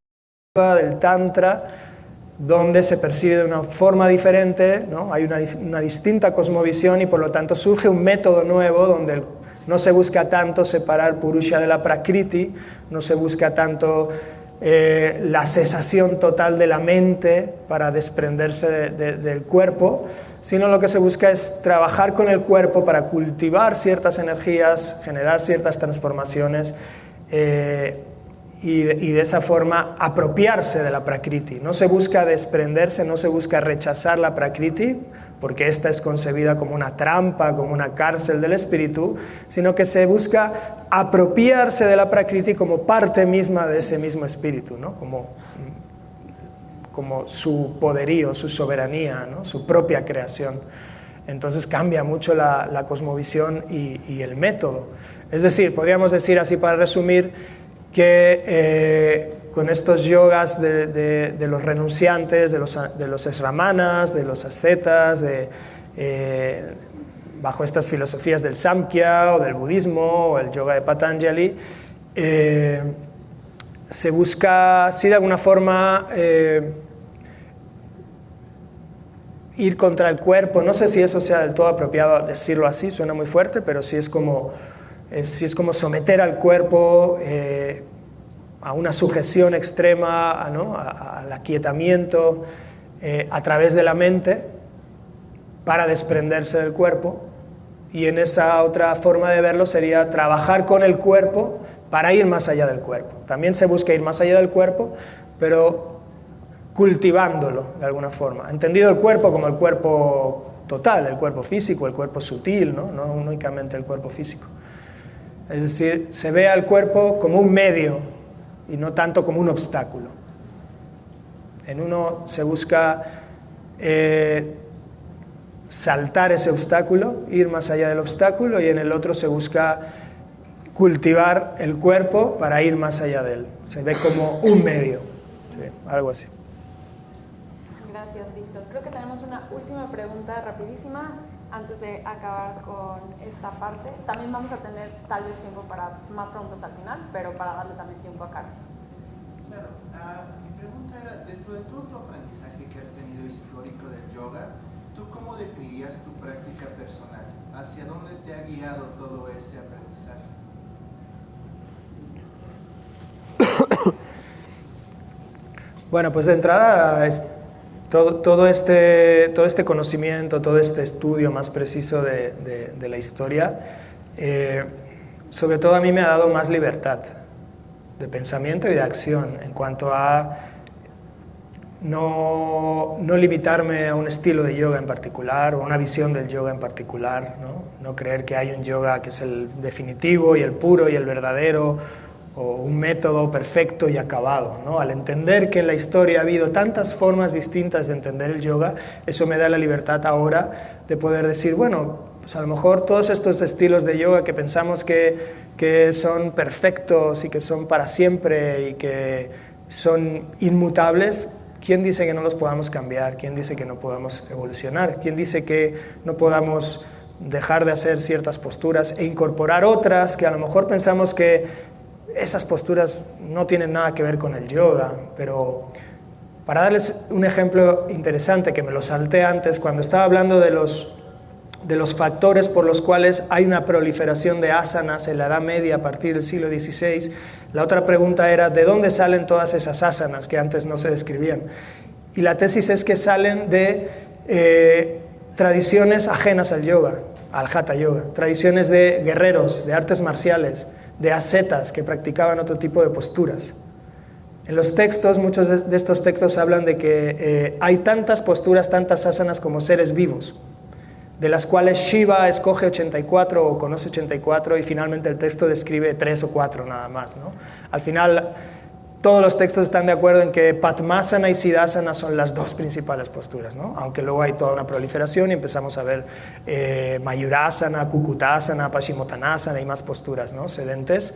[SPEAKER 6] yoga, del tantra, donde se percibe de una forma diferente, ¿no? Hay una distinta cosmovisión y por lo tanto surge un método nuevo donde no se busca tanto separar Purusha de la prakriti, no se busca tanto la cesación total de la mente para desprenderse del cuerpo, sino lo que se busca es trabajar con el cuerpo para cultivar ciertas energías, generar ciertas transformaciones y de esa forma apropiarse de la prakriti. No se busca desprenderse, no se busca rechazar la prakriti, porque esta es concebida como una trampa, como una cárcel del espíritu, sino que se busca apropiarse de la prakriti como parte misma de ese mismo espíritu, ¿no? Como su poderío, su soberanía, ¿no? Su propia creación. Entonces cambia mucho la cosmovisión y el método. Es decir, podríamos decir así para resumir, que con estos yogas de los renunciantes, de los sramanas, de los ascetas, de bajo estas filosofías del Samkhya o del budismo o el yoga de Patanjali, se busca, sí, de alguna forma ir contra el cuerpo. No sé si eso sea del todo apropiado decirlo así, suena muy fuerte, pero sí es como someter al cuerpo a una sujeción extrema, ¿no? Al aquietamiento a través de la mente para desprenderse del cuerpo. Y en esa otra forma de verlo sería trabajar con el cuerpo para ir más allá del cuerpo. También se busca ir más allá del cuerpo, pero cultivándolo de alguna forma. Entendido el cuerpo como el cuerpo total, el cuerpo físico, el cuerpo sutil, no únicamente el cuerpo físico. Es decir, se ve al cuerpo como un medio y no tanto como un obstáculo. En uno se busca saltar ese obstáculo, ir más allá del obstáculo, y en el otro se busca cultivar el cuerpo para ir más allá de él. Se ve como un medio, sí, algo así.
[SPEAKER 7] Gracias, Víctor. Creo que tenemos una última pregunta rapidísima antes de acabar con esta parte. También vamos a tener tal vez tiempo para más preguntas al final, pero para darle también tiempo a Caro.
[SPEAKER 8] Claro, mi pregunta era, dentro de todo tu aprendizaje que has tenido histórico del yoga, ¿tú cómo definirías tu práctica personal? ¿Hacia dónde te ha guiado todo ese aprendizaje?
[SPEAKER 6] Bueno, pues de entrada, todo este conocimiento, todo este estudio más preciso de la historia, sobre todo a mí me ha dado más libertad de pensamiento y de acción en cuanto a no limitarme a un estilo de yoga en particular o una visión del yoga en particular, no creer que hay un yoga que es el definitivo y el puro y el verdadero, o un método perfecto y acabado, ¿no? Al entender que en la historia ha habido tantas formas distintas de entender el yoga, eso me da la libertad ahora de poder decir, bueno, pues a lo mejor todos estos estilos de yoga que pensamos que son perfectos y que son para siempre y que son inmutables, ¿quién dice que no los podamos cambiar? ¿Quién dice que no podamos evolucionar? ¿Quién dice que no podamos dejar de hacer ciertas posturas e incorporar otras que a lo mejor pensamos que esas posturas no tienen nada que ver con el yoga? Pero para darles un ejemplo interesante que me lo salté antes, cuando estaba hablando de los factores por los cuales hay una proliferación de asanas en la Edad Media a partir del siglo XVI, la otra pregunta era ¿de dónde salen todas esas asanas que antes no se describían? Y la tesis es que salen de tradiciones ajenas al yoga, al Hatha Yoga, tradiciones de guerreros, de artes marciales, de ascetas que practicaban otro tipo de posturas. En los textos, muchos de estos textos hablan de que hay tantas posturas, tantas asanas como seres vivos, de las cuales Shiva escoge 84 o conoce 84 y finalmente el texto describe 3 o 4 nada más, ¿no? Al final, todos los textos están de acuerdo en que Padmasana y Siddhasana son las dos principales posturas, ¿no? Aunque luego hay toda una proliferación y empezamos a ver Mayurasana, Kukutasana, Paschimottanasana y más posturas, ¿no? Sedentes.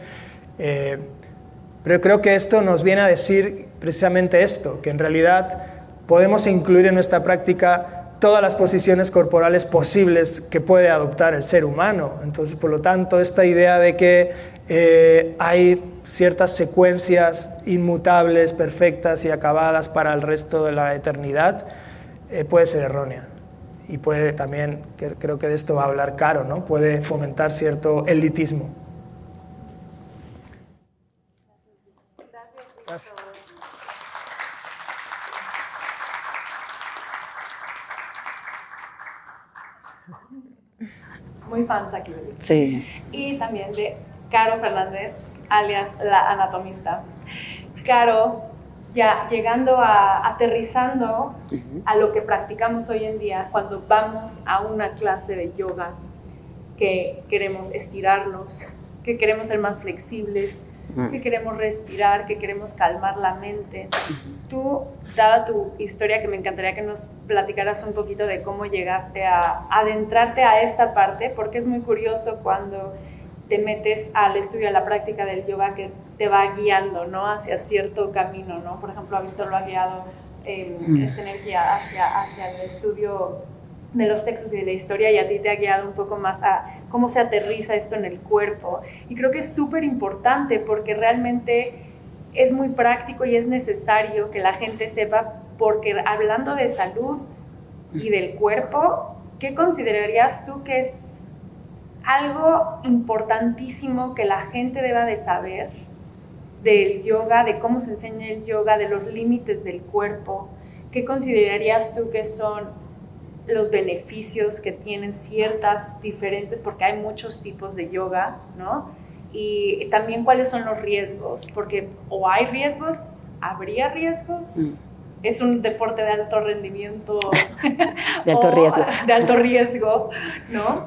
[SPEAKER 6] Pero creo que esto nos viene a decir precisamente esto, que en realidad podemos incluir en nuestra práctica todas las posiciones corporales posibles que puede adoptar el ser humano. Entonces, por lo tanto, esta idea de que hay ciertas secuencias inmutables, perfectas y acabadas para el resto de la eternidad, puede ser errónea. Y puede también, creo que de esto va a hablar Caro, ¿no? Puede fomentar cierto elitismo. Gracias.
[SPEAKER 7] Muy fans aquí.
[SPEAKER 9] Sí.
[SPEAKER 7] Y también de Caro Fernández, alias la anatomista. Caro, ya llegando aterrizando a lo que practicamos hoy en día, cuando vamos a una clase de yoga, que queremos estirarnos, que queremos ser más flexibles, que queremos respirar, que queremos calmar la mente. Tú, dada tu historia, que me encantaría que nos platicaras un poquito de cómo llegaste a adentrarte a esta parte, porque es muy curioso cuando te metes al estudio, a la práctica del yoga, que te va guiando, ¿no? Hacia cierto camino, ¿no? Por ejemplo, a Víctor lo ha guiado esta energía hacia el estudio de los textos y de la historia, y a ti te ha guiado un poco más a cómo se aterriza esto en el cuerpo. Y creo que es súper importante porque realmente es muy práctico y es necesario que la gente sepa, porque hablando de salud y del cuerpo, ¿qué considerarías tú que es algo importantísimo que la gente deba de saber del yoga, de cómo se enseña el yoga, de los límites del cuerpo? ¿Qué considerarías tú que son los beneficios que tienen ciertas diferentes, porque hay muchos tipos de yoga, ¿no? Y también cuáles son los riesgos, porque o hay riesgos, habría riesgos, es un deporte de alto rendimiento,
[SPEAKER 10] de alto riesgo.
[SPEAKER 7] De alto riesgo, ¿no?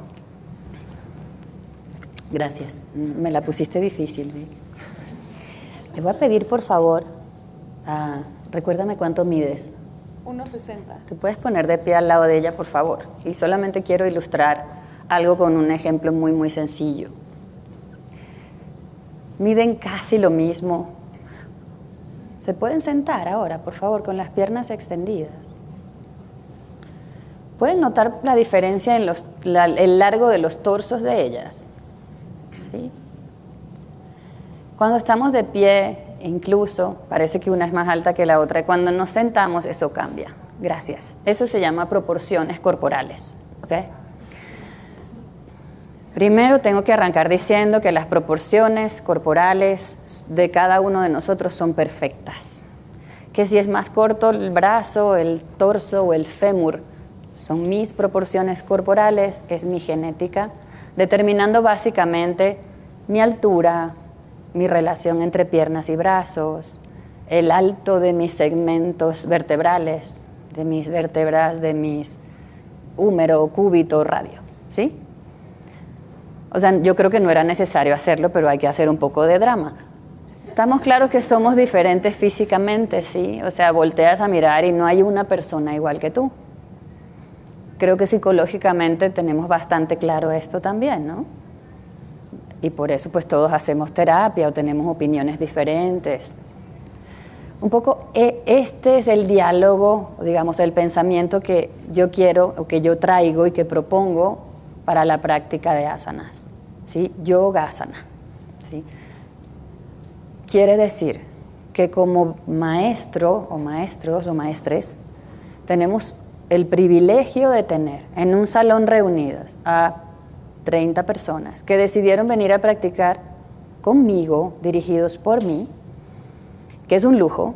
[SPEAKER 10] Gracias, me la pusiste difícil, Vic. Le voy a pedir, por favor, recuérdame cuánto mides.
[SPEAKER 7] 1.60.
[SPEAKER 10] Te puedes poner de pie al lado de ella, por favor. Y solamente quiero ilustrar algo con un ejemplo muy, muy sencillo. Miden casi lo mismo. ¿Se pueden sentar ahora, por favor, con las piernas extendidas? ¿Pueden notar la diferencia en el largo de los torsos de ellas? ¿Sí? Cuando estamos de pie, incluso parece que una es más alta que la otra, y cuando nos sentamos eso cambia. Gracias. Eso se llama proporciones corporales. ¿Okay? Primero tengo que arrancar diciendo que las proporciones corporales de cada uno de nosotros son perfectas. Que si es más corto el brazo, el torso o el fémur, son mis proporciones corporales, es mi genética, determinando básicamente mi altura, mi relación entre piernas y brazos, el alto de mis segmentos vertebrales, de mis vértebras, de mis húmero, cúbito, radio, ¿sí? O sea, yo creo que no era necesario hacerlo, pero hay que hacer un poco de drama. Estamos claros que somos diferentes físicamente, ¿sí? O sea, volteas a mirar y no hay una persona igual que tú. Creo que psicológicamente tenemos bastante claro esto también, ¿no? Y por eso pues todos hacemos terapia o tenemos opiniones diferentes. Un poco este es el diálogo, digamos, el pensamiento que yo quiero o que yo traigo y que propongo para la práctica de asanas, ¿sí? Yogasana, ¿sí? Quiere decir que como maestro o maestros o maestres tenemos el privilegio de tener en un salón reunidos a 30 personas que decidieron venir a practicar conmigo, dirigidos por mí, que es un lujo,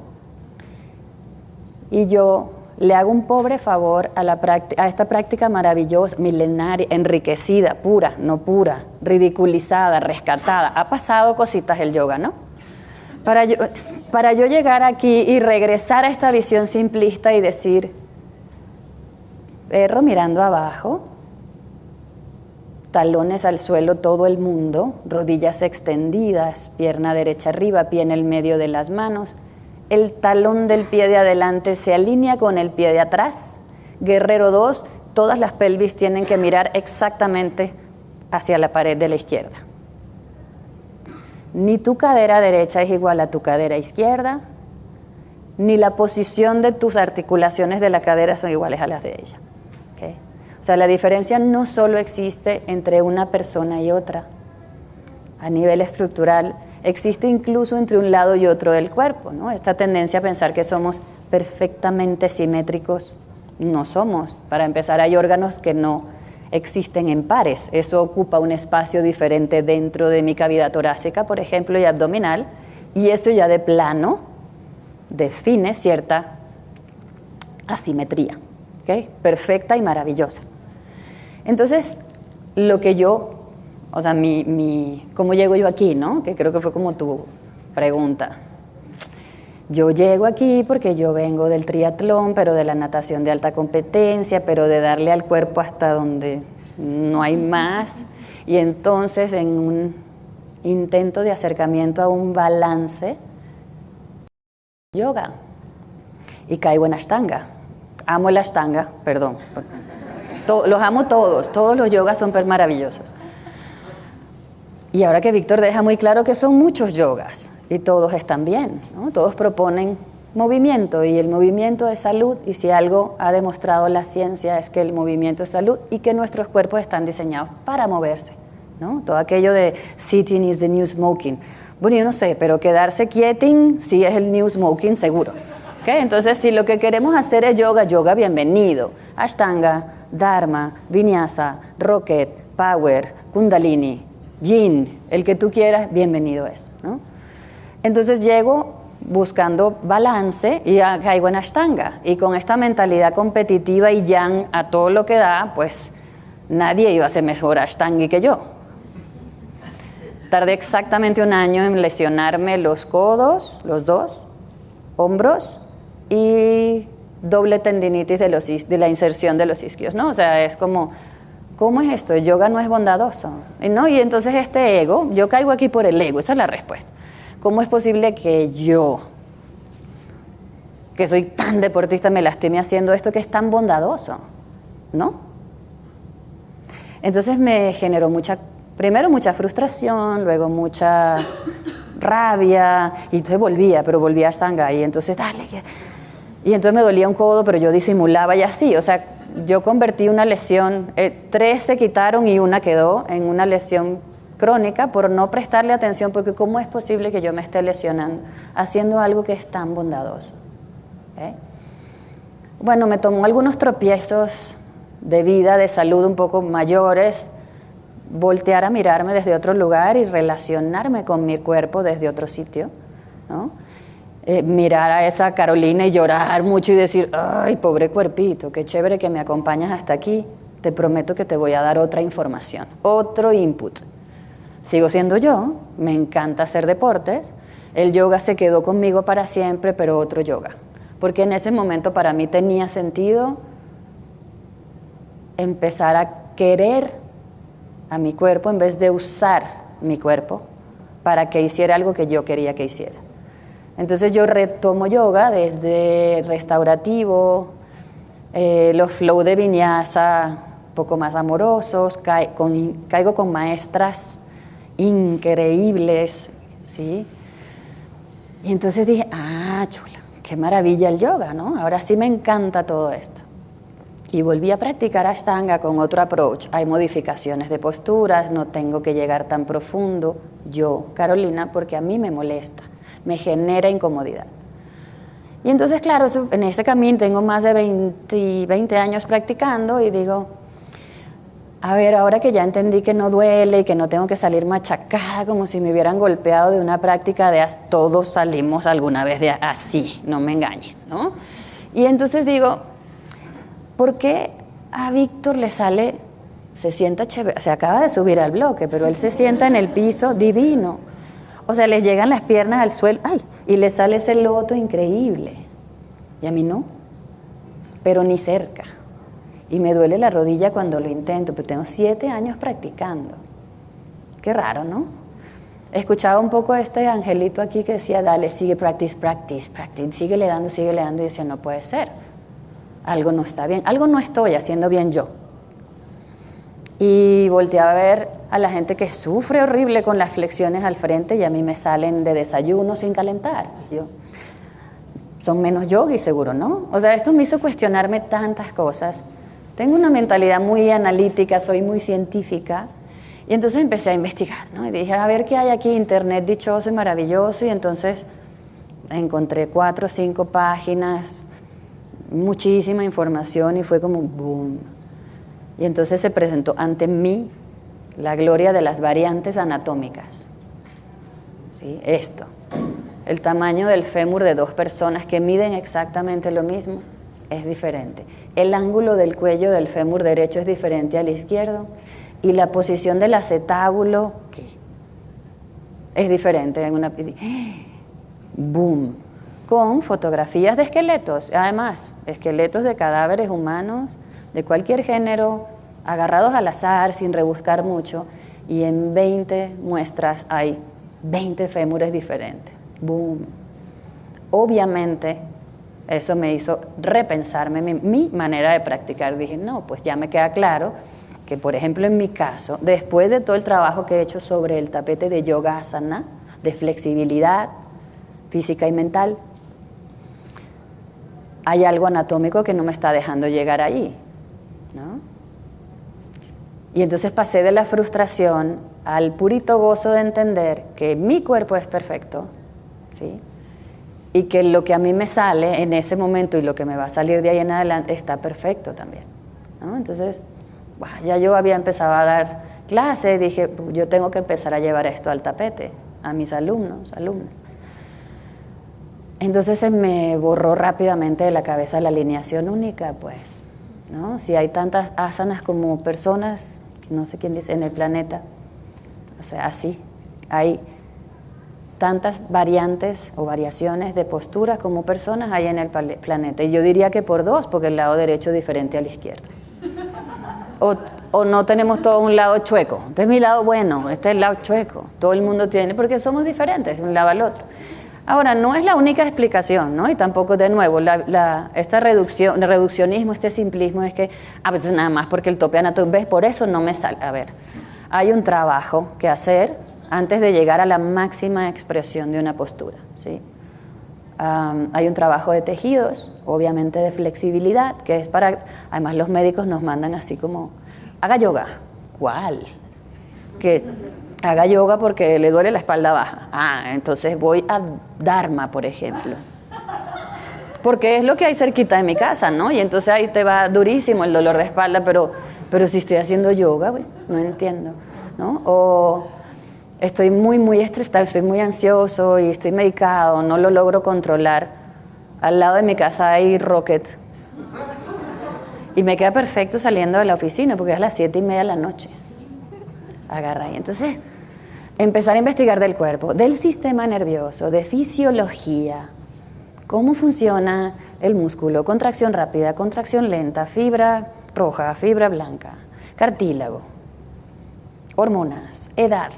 [SPEAKER 10] y yo le hago un pobre favor a esta práctica maravillosa, milenaria, enriquecida, pura, no pura, ridiculizada, rescatada. Ha pasado cositas el yoga, ¿no? Para yo llegar aquí y regresar a esta visión simplista y decir, perro mirando abajo, talones al suelo todo el mundo, rodillas extendidas, pierna derecha arriba, pie en el medio de las manos, el talón del pie de adelante se alinea con el pie de atrás, guerrero 2, todas las pelvis tienen que mirar exactamente hacia la pared de la izquierda. Ni tu cadera derecha es igual a tu cadera izquierda, ni la posición de tus articulaciones de la cadera son iguales a las de ella. ¿Okay? O sea, la diferencia no solo existe entre una persona y otra. A nivel estructural, existe incluso entre un lado y otro del cuerpo, ¿no? Esta tendencia a pensar que somos perfectamente simétricos, no somos. Para empezar, hay órganos que no existen en pares. Eso ocupa un espacio diferente dentro de mi cavidad torácica, por ejemplo, y abdominal, y eso ya de plano define cierta asimetría, ¿okay? Perfecta y maravillosa. Entonces, lo que yo, o sea, ¿cómo llego yo aquí, no? Que creo que fue como tu pregunta. Yo llego aquí porque yo vengo del triatlón, pero de la natación de alta competencia, pero de darle al cuerpo hasta donde no hay más. Y entonces, en un intento de acercamiento a un balance, yoga. Y caigo en Ashtanga. Amo el Ashtanga, perdón. Los amo todos los yogas son maravillosos. Y ahora que Víctor deja muy claro que son muchos yogas y todos están bien, ¿no? Todos proponen movimiento, y el movimiento es salud, y si algo ha demostrado la ciencia es que el movimiento es salud y que nuestros cuerpos están diseñados para moverse, ¿no? Todo aquello de sitting is the new smoking. Bueno, yo no sé, pero quedarse quieting sí es el new smoking seguro. ¿Okay? Entonces, si lo que queremos hacer es yoga, yoga, bienvenido. Ashtanga, Dharma, Vinyasa, Rocket, Power, Kundalini, Yin, el que tú quieras, bienvenido eso, ¿no? Entonces llego buscando balance y caigo en Ashtanga. Y con esta mentalidad competitiva y yang a todo lo que da, pues nadie iba a ser mejor Ashtangi que yo. Tardé exactamente 1 año en lesionarme los codos, los 2, hombros y doble tendinitis de la inserción de los isquios, ¿no? O sea, es como, ¿cómo es esto? El yoga no es bondadoso, ¿no? Y entonces este ego, yo caigo aquí por el ego, esa es la respuesta. ¿Cómo es posible que yo, que soy tan deportista, me lastime haciendo esto que es tan bondadoso? ¿No? Entonces me generó primero mucha frustración, luego mucha rabia, y entonces volvía a Ashtanga, y entonces dale, y entonces me dolía un codo, pero yo disimulaba y así, o sea, yo convertí una lesión, 3 se quitaron y 1 quedó en una lesión crónica por no prestarle atención, porque ¿cómo es posible que yo me esté lesionando haciendo algo que es tan bondadoso? Bueno, me tomó algunos tropiezos de vida, de salud un poco mayores, voltear a mirarme desde otro lugar y relacionarme con mi cuerpo desde otro sitio, ¿no? Mirar a esa Carolina y llorar mucho y decir, ay, pobre cuerpito, qué chévere que me acompañas hasta aquí, te prometo que te voy a dar otra información, otro input. Sigo siendo yo, me encanta hacer deportes, el yoga se quedó conmigo para siempre, pero otro yoga, porque en ese momento para mí tenía sentido empezar a querer a mi cuerpo en vez de usar mi cuerpo para que hiciera algo que yo quería que hiciera. Entonces yo retomo yoga desde restaurativo, los flow de vinyasa un poco más amorosos, caigo con maestras increíbles, ¿sí? Y entonces dije, chula, qué maravilla el yoga, ¿no? Ahora sí me encanta todo esto. Y volví a practicar Ashtanga con otro approach. Hay modificaciones de posturas, no tengo que llegar tan profundo, yo, Carolina, porque a mí me molesta, me genera incomodidad. Y entonces, claro, en ese camino tengo más de 20 años practicando y digo, a ver, ahora que ya entendí que no duele y que no tengo que salir machacada como si me hubieran golpeado de una práctica de todos salimos alguna vez de así, no me engañen, ¿no? Y entonces digo, ¿por qué a Víctor le sale, se sienta chévere, se acaba de subir al bloque, pero él se sienta en el piso divino? O sea, les llegan las piernas al suelo, y le sale ese loto increíble. Y a mí no, pero ni cerca. Y me duele la rodilla cuando lo intento, pero tengo 7 años practicando. Qué raro, ¿no? Escuchaba un poco a este angelito aquí que decía, dale, sigue, practice, síguele dando, y decía, no puede ser. Algo no está bien, algo no estoy haciendo bien yo. Y volteé a ver a la gente que sufre horrible con las flexiones al frente y a mí me salen de desayuno sin calentar. Son menos yogis seguro, ¿no? O sea, esto me hizo cuestionarme tantas cosas. Tengo una mentalidad muy analítica, soy muy científica. Y entonces empecé a investigar, ¿no? Y dije, a ver qué hay aquí, internet dichoso y maravilloso. Y entonces encontré 4 o 5 páginas, muchísima información y fue como boom. Y entonces se presentó ante mí la gloria de las variantes anatómicas. ¿Sí? Esto, el tamaño del fémur de 2 personas que miden exactamente lo mismo es diferente. El ángulo del cuello del fémur derecho es diferente al izquierdo y la posición del acetábulo es diferente. En una boom. Con fotografías de esqueletos, además, esqueletos de cadáveres humanos de cualquier género, agarrados al azar, sin rebuscar mucho, y en 20 muestras hay 20 fémures diferentes. ¡Boom! Obviamente, eso me hizo repensarme mi manera de practicar. Dije, no, pues ya me queda claro que, por ejemplo, en mi caso, después de todo el trabajo que he hecho sobre el tapete de yoga asana, de flexibilidad física y mental, hay algo anatómico que no me está dejando llegar ahí, ¿no? Y entonces pasé de la frustración al purito gozo de entender que mi cuerpo es perfecto, ¿sí? Y que lo que a mí me sale en ese momento y lo que me va a salir de ahí en adelante está perfecto también, ¿no? Entonces, ya yo había empezado a dar clases, dije, yo tengo que empezar a llevar esto al tapete, a mis alumnas. Entonces se me borró rápidamente de la cabeza la alineación única, pues, ¿no? Si hay tantas asanas como personas, no sé quién dice, en el planeta, o sea, así, hay tantas variantes o variaciones de posturas como personas hay en el planeta. Y yo diría que por 2, porque el lado derecho es diferente al izquierdo. O no tenemos todo un lado chueco. Este es mi lado bueno, este es el lado chueco. Todo el mundo tiene, porque somos diferentes de un lado al otro. Ahora, no es la única explicación, ¿no? Y tampoco, de nuevo, esta reduccionismo, este simplismo es que a veces nada más porque el tope anatómico, ¿ves? Por eso no me sale. A ver, hay un trabajo que hacer antes de llegar a la máxima expresión de una postura, ¿sí? Hay un trabajo de tejidos, obviamente de flexibilidad, que es para... Además, los médicos nos mandan así como, haga yoga. ¿Cuál? Que haga yoga porque le duele la espalda baja. Entonces voy a Dharma, por ejemplo. Porque es lo que hay cerquita de mi casa, ¿no? Y entonces ahí te va durísimo el dolor de espalda, pero si estoy haciendo yoga, no entiendo, ¿no? O estoy muy estresado, estoy muy ansioso y estoy medicado, no lo logro controlar. Al lado de mi casa hay Rocket. Y me queda perfecto saliendo de la oficina porque es a las 7:30 de la noche. Agarra ahí. Entonces, empezar a investigar del cuerpo, del sistema nervioso, de fisiología, cómo funciona el músculo, contracción rápida, contracción lenta, fibra roja, fibra blanca, cartílago, hormonas, edad.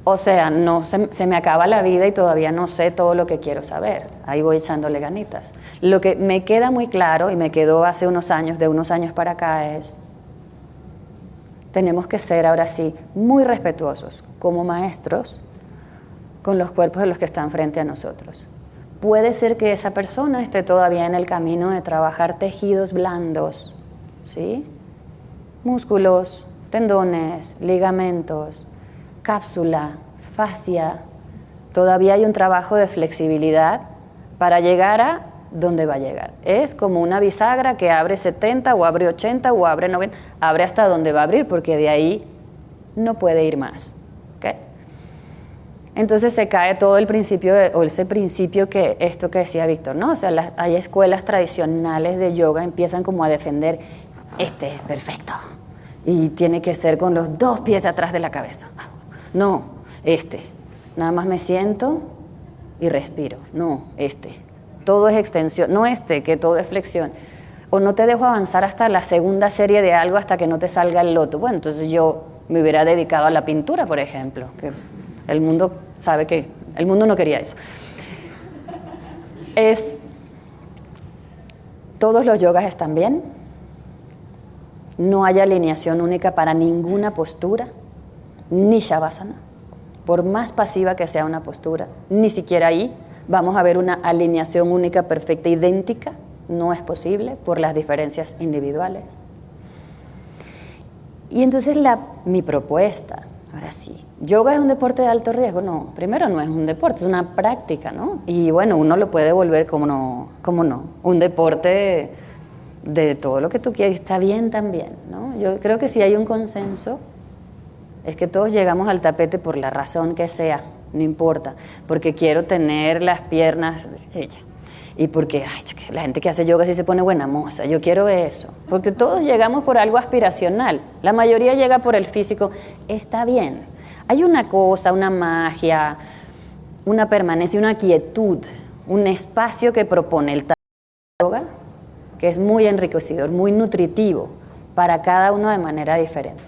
[SPEAKER 10] O sea, no se me acaba la vida y todavía no sé todo lo que quiero saber. Ahí voy echándole ganitas. Lo que me queda muy claro y me quedó hace unos años, de unos años para acá, es tenemos que ser ahora sí muy respetuosos como maestros con los cuerpos de los que están frente a nosotros. Puede ser que esa persona esté todavía en el camino de trabajar tejidos blandos, ¿sí? Músculos, tendones, ligamentos, cápsula, fascia. Todavía hay un trabajo de flexibilidad para llegar a donde va a llegar. Es como una bisagra que abre 70 o abre 80 o abre 90, abre hasta donde va a abrir porque de ahí no puede ir más. ¿Okay? Entonces se cae todo el principio, o ese principio que esto que decía Víctor, ¿no? O sea, hay escuelas tradicionales de yoga empiezan como a defender, este es perfecto y tiene que ser con los 2 pies atrás de la cabeza. No, nada más me siento y respiro. No, todo es extensión, no que todo es flexión. O no te dejo avanzar hasta la segunda serie de algo hasta que no te salga el loto. Bueno, entonces yo me hubiera dedicado a la pintura, por ejemplo, que el mundo sabe que el mundo no quería eso. Todos los yogas están bien, no hay alineación única para ninguna postura, ni Shavasana, por más pasiva que sea una postura, ni siquiera ahí vamos a ver una alineación única, perfecta, idéntica. No es posible por las diferencias individuales. Y entonces mi propuesta, ahora sí, ¿yoga es un deporte de alto riesgo? No, primero no es un deporte, es una práctica, ¿no? Y bueno, uno lo puede volver, como no, un deporte de todo lo que tú quieras, está bien también, ¿no? Yo creo que si hay un consenso, es que todos llegamos al tapete por la razón que sea, no importa, porque quiero tener las piernas, y porque la gente que hace yoga sí se pone buena moza, yo quiero eso, porque todos llegamos por algo aspiracional, la mayoría llega por el físico, está bien. Hay una cosa, una magia, una permanencia, una quietud, un espacio que propone el yoga, que es muy enriquecedor, muy nutritivo, para cada uno de manera diferente.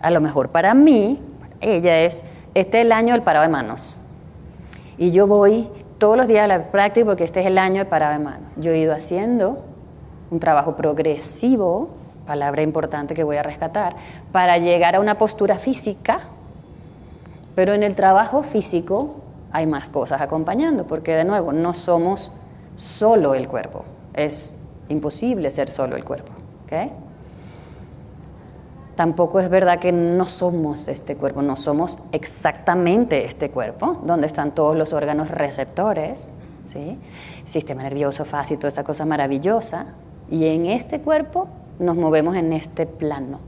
[SPEAKER 10] A lo mejor para mí, ella es el año del parado de manos. Y yo voy todos los días a la práctica porque este es el año del parado de manos. Yo he ido haciendo un trabajo progresivo, palabra importante que voy a rescatar, para llegar a una postura física, pero en el trabajo físico hay más cosas acompañando, porque de nuevo no somos solo el cuerpo. Es imposible ser solo el cuerpo. ¿Okay? Tampoco es verdad que no somos este cuerpo, no somos exactamente este cuerpo, donde están todos los órganos receptores, ¿sí? Sistema nervioso, fascia y toda esa cosa maravillosa. Y en este cuerpo nos movemos en este plano.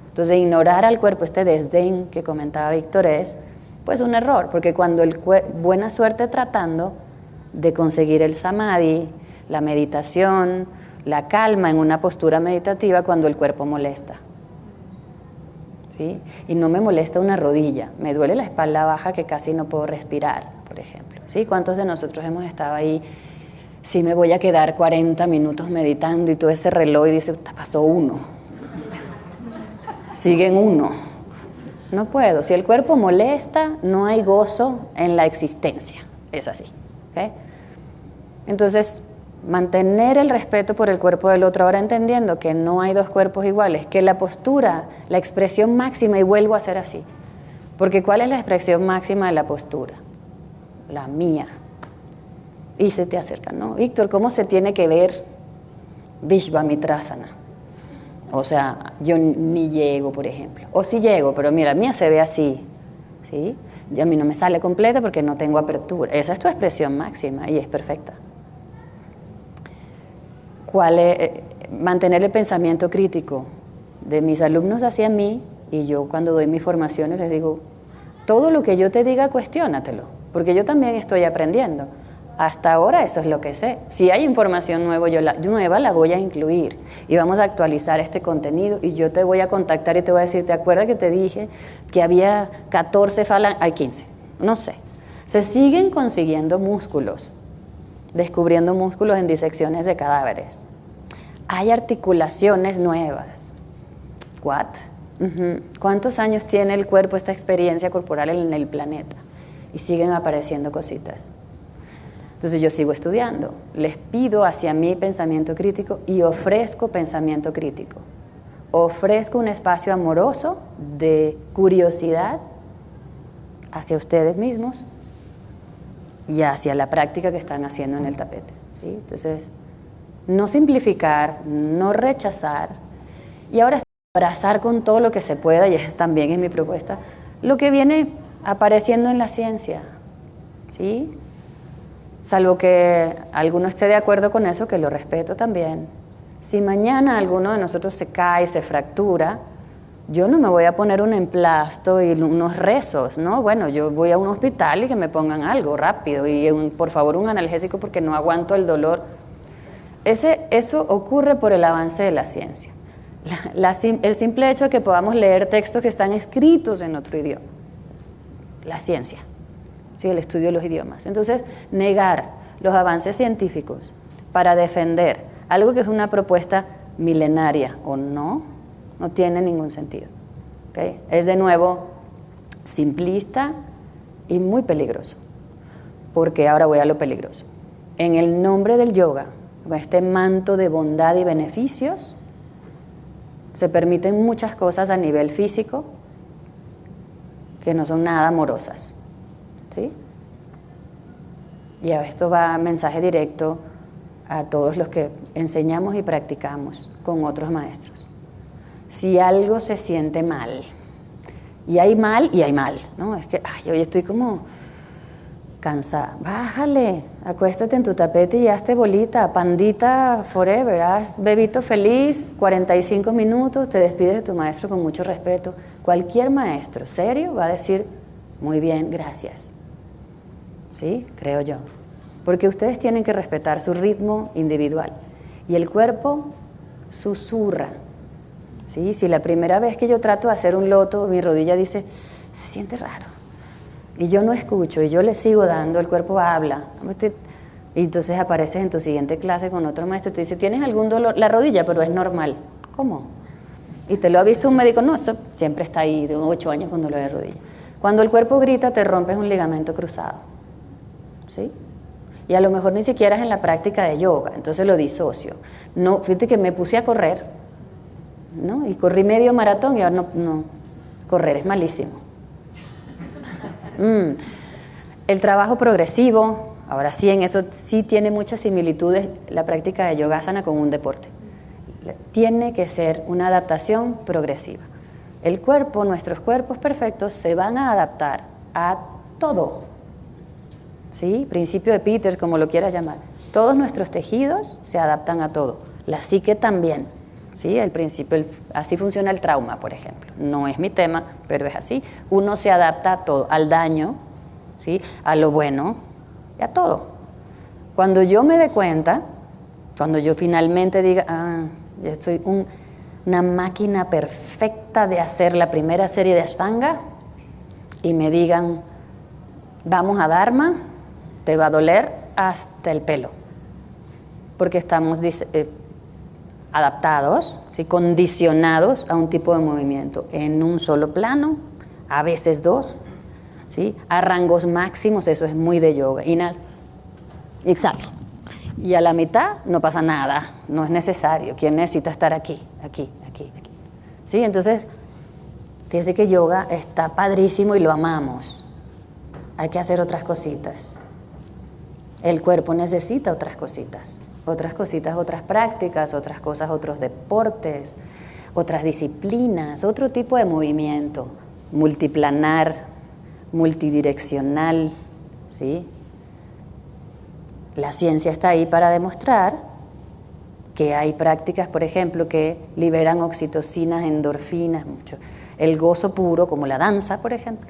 [SPEAKER 10] Entonces, ignorar al cuerpo, este desdén que comentaba Víctor, es pues un error, porque cuando buena suerte tratando de conseguir el samadhi, la meditación, la calma en una postura meditativa cuando el cuerpo molesta. ¿Sí? Y no me molesta una rodilla, me duele la espalda baja que casi no puedo respirar, por ejemplo. ¿Sí? ¿Cuántos de nosotros hemos estado ahí? Sí, me voy a quedar 40 minutos meditando y todo ese reloj y dice, pasó 1. Siguen 1. No puedo. Si el cuerpo molesta, no hay gozo en la existencia. Es así. ¿Okay? Entonces, mantener el respeto por el cuerpo del otro, ahora entendiendo que no hay dos cuerpos iguales, que la postura, la expresión máxima, y vuelvo a ser así. Porque ¿cuál es la expresión máxima de la postura? La mía. Y se te acerca, ¿no? Víctor, ¿cómo se tiene que ver Vishvamitrasana? O sea, yo ni llego, por ejemplo. O sí llego, pero mira, mía se ve así, ¿sí? Y a mí no me sale completa porque no tengo apertura. Esa es tu expresión máxima y es perfecta. ¿Cuál es? Mantener el pensamiento crítico de mis alumnos hacia mí, y yo cuando doy mis formaciones les digo, todo lo que yo te diga, cuestiónatelo, porque yo también estoy aprendiendo. Hasta ahora eso es lo que sé. Si hay información nueva, nueva la voy a incluir y vamos a actualizar este contenido y yo te voy a contactar y te voy a decir, ¿te acuerdas que te dije que había 14 falanges? Hay 15, no sé. Se siguen consiguiendo músculos, descubriendo músculos en disecciones de cadáveres. Hay articulaciones nuevas. ¿What? ¿Cuántos años tiene el cuerpo, esta experiencia corporal en el planeta? Y siguen apareciendo cositas. Entonces yo sigo estudiando, les pido hacia mí pensamiento crítico y ofrezco pensamiento crítico. Ofrezco un espacio amoroso de curiosidad hacia ustedes mismos y hacia la práctica que están haciendo en el tapete. ¿Sí? Entonces, no simplificar, no rechazar y ahora sí, abrazar con todo lo que se pueda, y eso también es mi propuesta, lo que viene apareciendo en la ciencia. ¿Sí? Salvo que alguno esté de acuerdo con eso, que lo respeto también. Si mañana alguno de nosotros se cae, se fractura, yo no me voy a poner un emplasto y unos rezos, ¿no? Bueno, yo voy a un hospital y que me pongan algo rápido y por favor un analgésico porque no aguanto el dolor. Eso ocurre por el avance de la ciencia. El simple hecho de que podamos leer textos que están escritos en otro idioma. La ciencia. Sí, el estudio de los idiomas. Entonces, negar los avances científicos para defender algo que es una propuesta milenaria o no tiene ningún sentido. ¿Okay? Es de nuevo simplista y muy peligroso. Porque ahora voy a lo peligroso. En el nombre del yoga, con este manto de bondad y beneficios, se permiten muchas cosas a nivel físico que no son nada amorosas. ¿Sí? Y a esto va mensaje directo a todos los que enseñamos y practicamos con otros maestros. Si algo se siente mal, y hay mal, ¿no? Es que, hoy estoy como cansada. Bájale, acuéstate en tu tapete y hazte bolita, pandita forever, haz bebito feliz, 45 minutos, te despides de tu maestro con mucho respeto. Cualquier maestro serio va a decir, muy bien, gracias. ¿Sí? Creo yo. Porque ustedes tienen que respetar su ritmo individual. Y el cuerpo susurra. ¿Sí? Si la primera vez que yo trato de hacer un loto, mi rodilla dice, se siente raro. Y yo no escucho, y yo le sigo dando, el cuerpo habla. Y entonces apareces en tu siguiente clase con otro maestro y te dice, ¿tienes algún dolor? La rodilla, pero es normal. ¿Cómo? Y te lo ha visto un médico, no, eso siempre está ahí, de 8 años con dolor de rodilla. Cuando el cuerpo grita, te rompes un ligamento cruzado. ¿Sí? Y a lo mejor ni siquiera es en la práctica de yoga, entonces lo disocio. No, fíjate que me puse a correr, ¿no? Y corrí medio maratón y ahora no, correr es malísimo. El trabajo progresivo, Ahora sí, en eso sí tiene muchas similitudes la práctica de yogasana con un deporte. Tiene que ser una adaptación progresiva. El cuerpo, nuestros cuerpos perfectos se van a adaptar a todo. ¿Sí? Principio de Peters, como lo quieras llamar. Todos nuestros tejidos se adaptan a todo. La psique también. ¿Sí? El principio, así funciona el trauma, por ejemplo. No es mi tema, pero es así. Uno se adapta a todo, al daño, ¿sí? A lo bueno y a todo. Cuando yo me dé cuenta, cuando yo finalmente diga, ya estoy una máquina perfecta de hacer la primera serie de Ashtanga, y me digan, vamos a Dharma, te va a doler hasta el pelo, porque estamos adaptados, ¿sí? Condicionados a un tipo de movimiento en un solo plano, a veces dos, ¿sí? A rangos máximos, eso es muy de yoga. Inhala, exhala. Y a la mitad no pasa nada, no es necesario. ¿Quién necesita estar aquí, aquí, aquí, aquí? ¿Sí? Entonces, fíjense que yoga está padrísimo y lo amamos. Hay que hacer otras cositas. El cuerpo necesita otras cositas, otras prácticas, otras cosas, otros deportes, otras disciplinas, otro tipo de movimiento, multiplanar, multidireccional, ¿sí? La ciencia está ahí para demostrar que hay prácticas, por ejemplo, que liberan oxitocinas, endorfinas, mucho. El gozo puro, como la danza, por ejemplo.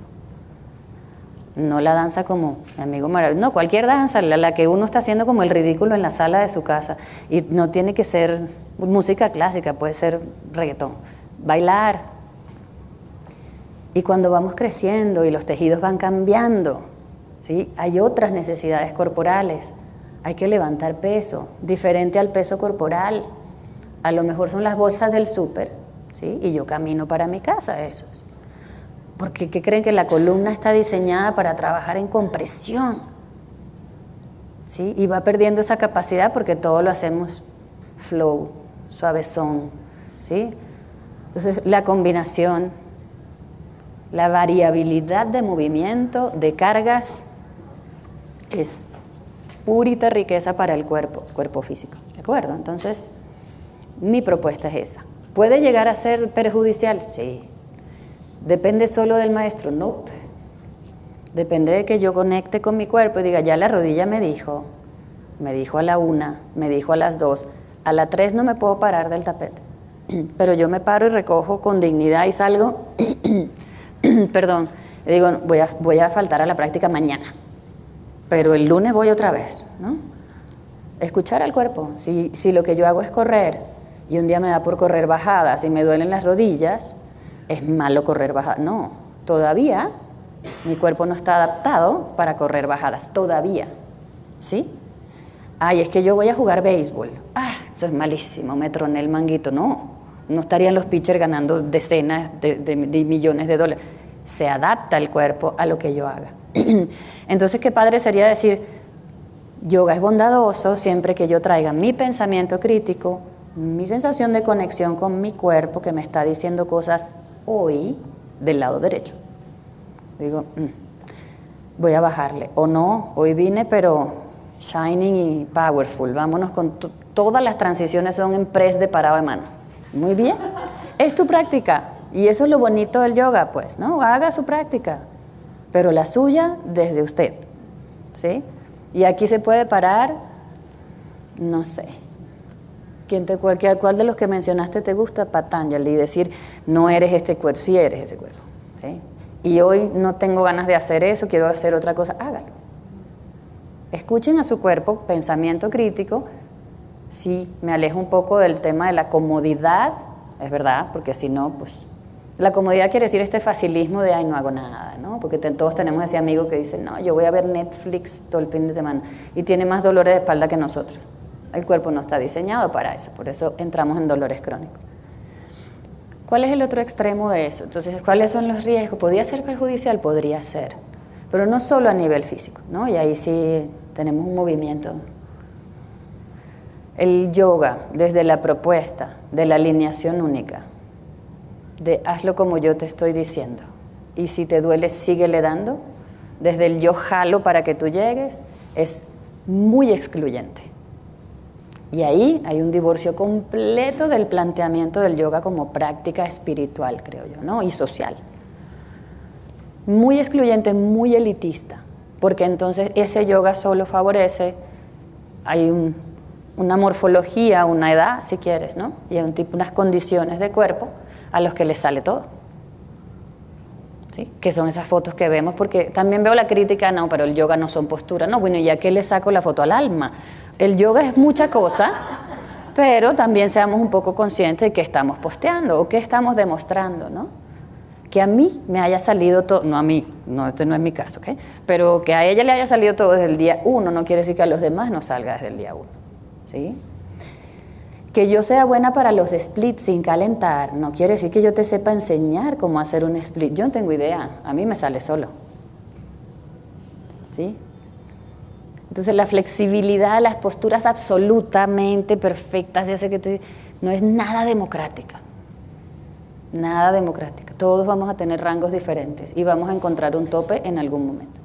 [SPEAKER 10] No la danza como mi amigo maravilloso, no, cualquier danza, la que uno está haciendo como el ridículo en la sala de su casa. Y no tiene que ser música clásica, puede ser reggaetón. Bailar. Y cuando vamos creciendo y los tejidos van cambiando, ¿sí? Hay otras necesidades corporales. Hay que levantar peso, diferente al peso corporal. A lo mejor son las bolsas del súper, ¿sí? Y yo camino para mi casa, esos. Porque ¿qué creen? Que la columna está diseñada para trabajar en compresión, ¿sí? Y va perdiendo esa capacidad porque todo lo hacemos flow, suavezón, ¿sí? Entonces la combinación, la variabilidad de movimiento, de cargas, es purita riqueza para el cuerpo físico, ¿de acuerdo? Entonces, mi propuesta es esa. ¿Puede llegar a ser perjudicial? Sí. ¿Depende solo del maestro? No. Depende de que yo conecte con mi cuerpo y diga, ya la rodilla me dijo a la 1, me dijo a las 2, a la 3 no me puedo parar del tapete, pero yo me paro y recojo con dignidad y salgo, perdón, y digo, voy a faltar a la práctica mañana, pero el lunes voy otra vez, ¿no? Escuchar al cuerpo. Si lo que yo hago es correr y un día me da por correr bajadas y me duelen las rodillas, es malo correr bajadas. No, todavía mi cuerpo no está adaptado para correr bajadas, todavía, ¿sí? Ay, es que yo voy a jugar béisbol. Eso es malísimo, me troné el manguito. No estarían los pitchers ganando decenas de millones de dólares. Se adapta el cuerpo a lo que yo haga. Entonces, qué padre sería decir, yoga es bondadoso siempre que yo traiga mi pensamiento crítico, mi sensación de conexión con mi cuerpo que me está diciendo cosas hoy del lado derecho. Digo, voy a bajarle. O no, hoy vine pero shining y powerful. Vámonos con todas las transiciones son en press de parado de mano. Muy bien. Es tu práctica. Y eso es lo bonito del yoga, pues, ¿no? Haga su práctica. Pero la suya desde usted, ¿sí? Y aquí se puede parar, no sé, ¿cuál de los que mencionaste te gusta? Patanjali, y decir, no eres este cuerpo, sí eres ese cuerpo, ¿sí? Y hoy no tengo ganas de hacer eso, quiero hacer otra cosa, hágalo. Escuchen a su cuerpo, pensamiento crítico. Sí, me alejo un poco del tema de la comodidad, es verdad, porque si no, pues... La comodidad quiere decir este facilismo de, ay, no hago nada, ¿no? Porque todos tenemos ese amigo que dice, no, yo voy a ver Netflix todo el fin de semana y tiene más dolores de espalda que nosotros. El cuerpo no está diseñado para eso, por eso entramos en dolores crónicos. ¿Cuál es el otro extremo de eso? Entonces, ¿cuáles son los riesgos? ¿Podría ser perjudicial? Podría ser, pero no solo a nivel físico, ¿no? Y ahí sí tenemos un movimiento. El yoga, desde la propuesta de la alineación única, de hazlo como yo te estoy diciendo, y si te duele, síguele dando, desde el yo jalo para que tú llegues, es muy excluyente. Y ahí hay un divorcio completo del planteamiento del yoga como práctica espiritual, creo yo, ¿no? Y social. Muy excluyente, muy elitista, porque entonces ese yoga solo favorece, hay una morfología, una edad, si quieres, ¿no? Y hay unas condiciones de cuerpo a los que les sale todo. ¿Sí? Que son esas fotos que vemos, porque también veo la crítica, no, pero el yoga no son posturas, no, bueno, ¿y a qué le saco la foto al alma? El yoga es mucha cosa, pero también seamos un poco conscientes de qué estamos posteando o qué estamos demostrando, ¿no? Que a mí me haya salido todo, no a mí, no, este no es mi caso, ¿ok? Pero que a ella le haya salido todo desde el día 1 no quiere decir que a los demás no salga desde el día 1, ¿sí? Que yo sea buena para los splits sin calentar no quiere decir que yo te sepa enseñar cómo hacer un split. Yo no tengo idea, a mí me sale solo, ¿sí? Entonces la flexibilidad, las posturas absolutamente perfectas, ya sé que no es nada democrática. Nada democrática. Todos vamos a tener rangos diferentes y vamos a encontrar un tope en algún momento.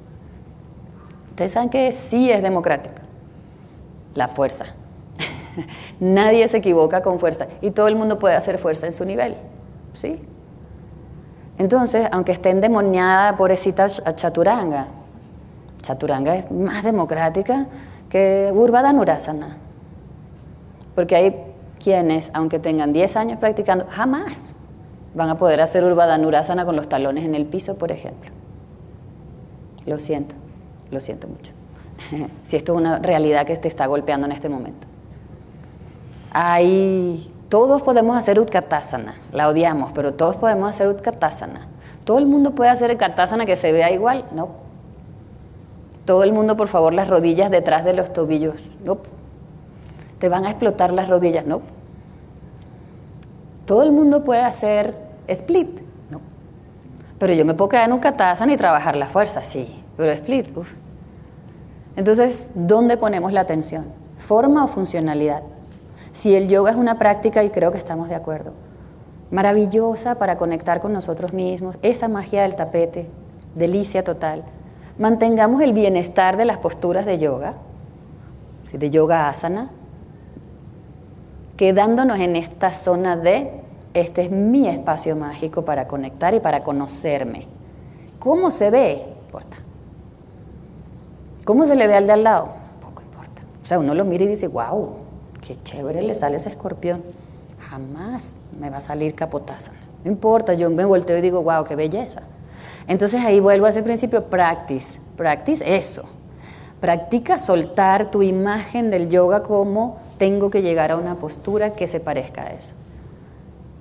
[SPEAKER 10] Ustedes saben que sí es democrática. La fuerza. Nadie se equivoca con fuerza y todo el mundo puede hacer fuerza en su nivel, ¿sí? Entonces, aunque esté endemoniada, pobrecita Chaturanga, Chaturanga es más democrática que Urdhva Dhanurasana, porque hay quienes, aunque tengan 10 años practicando, jamás van a poder hacer Urdhva Dhanurasana con los talones en el piso, por ejemplo. Lo siento mucho. Si esto es una realidad que te está golpeando en este momento. Todos podemos hacer Utkatasana, la odiamos, pero todos podemos hacer Utkatasana. ¿Todo el mundo puede hacer el Katasana que se vea igual? No. Todo el mundo, por favor, las rodillas detrás de los tobillos. No. Te van a explotar las rodillas. No. Todo el mundo puede hacer split. No. Pero yo me puedo quedar en un Utkatasana y trabajar la fuerza, sí. Pero split, uff. Entonces, ¿dónde ponemos la atención? ¿Forma o funcionalidad? Si el yoga es una práctica, y creo que estamos de acuerdo, maravillosa para conectar con nosotros mismos, esa magia del tapete, delicia total, mantengamos el bienestar de las posturas de yoga, ¿sí? De yoga asana, quedándonos en esta zona de, este es mi espacio mágico para conectar y para conocerme. ¿Cómo se ve? No importa. ¿Cómo se le ve al de al lado? Poco importa. O sea, uno lo mira y dice, wow, qué chévere le sale ese escorpión. Jamás me va a salir Kapotasana. No importa, yo me volteo y digo, wow, qué belleza. Entonces ahí vuelvo a ese principio, practice eso. Practica soltar tu imagen del yoga como tengo que llegar a una postura que se parezca a eso.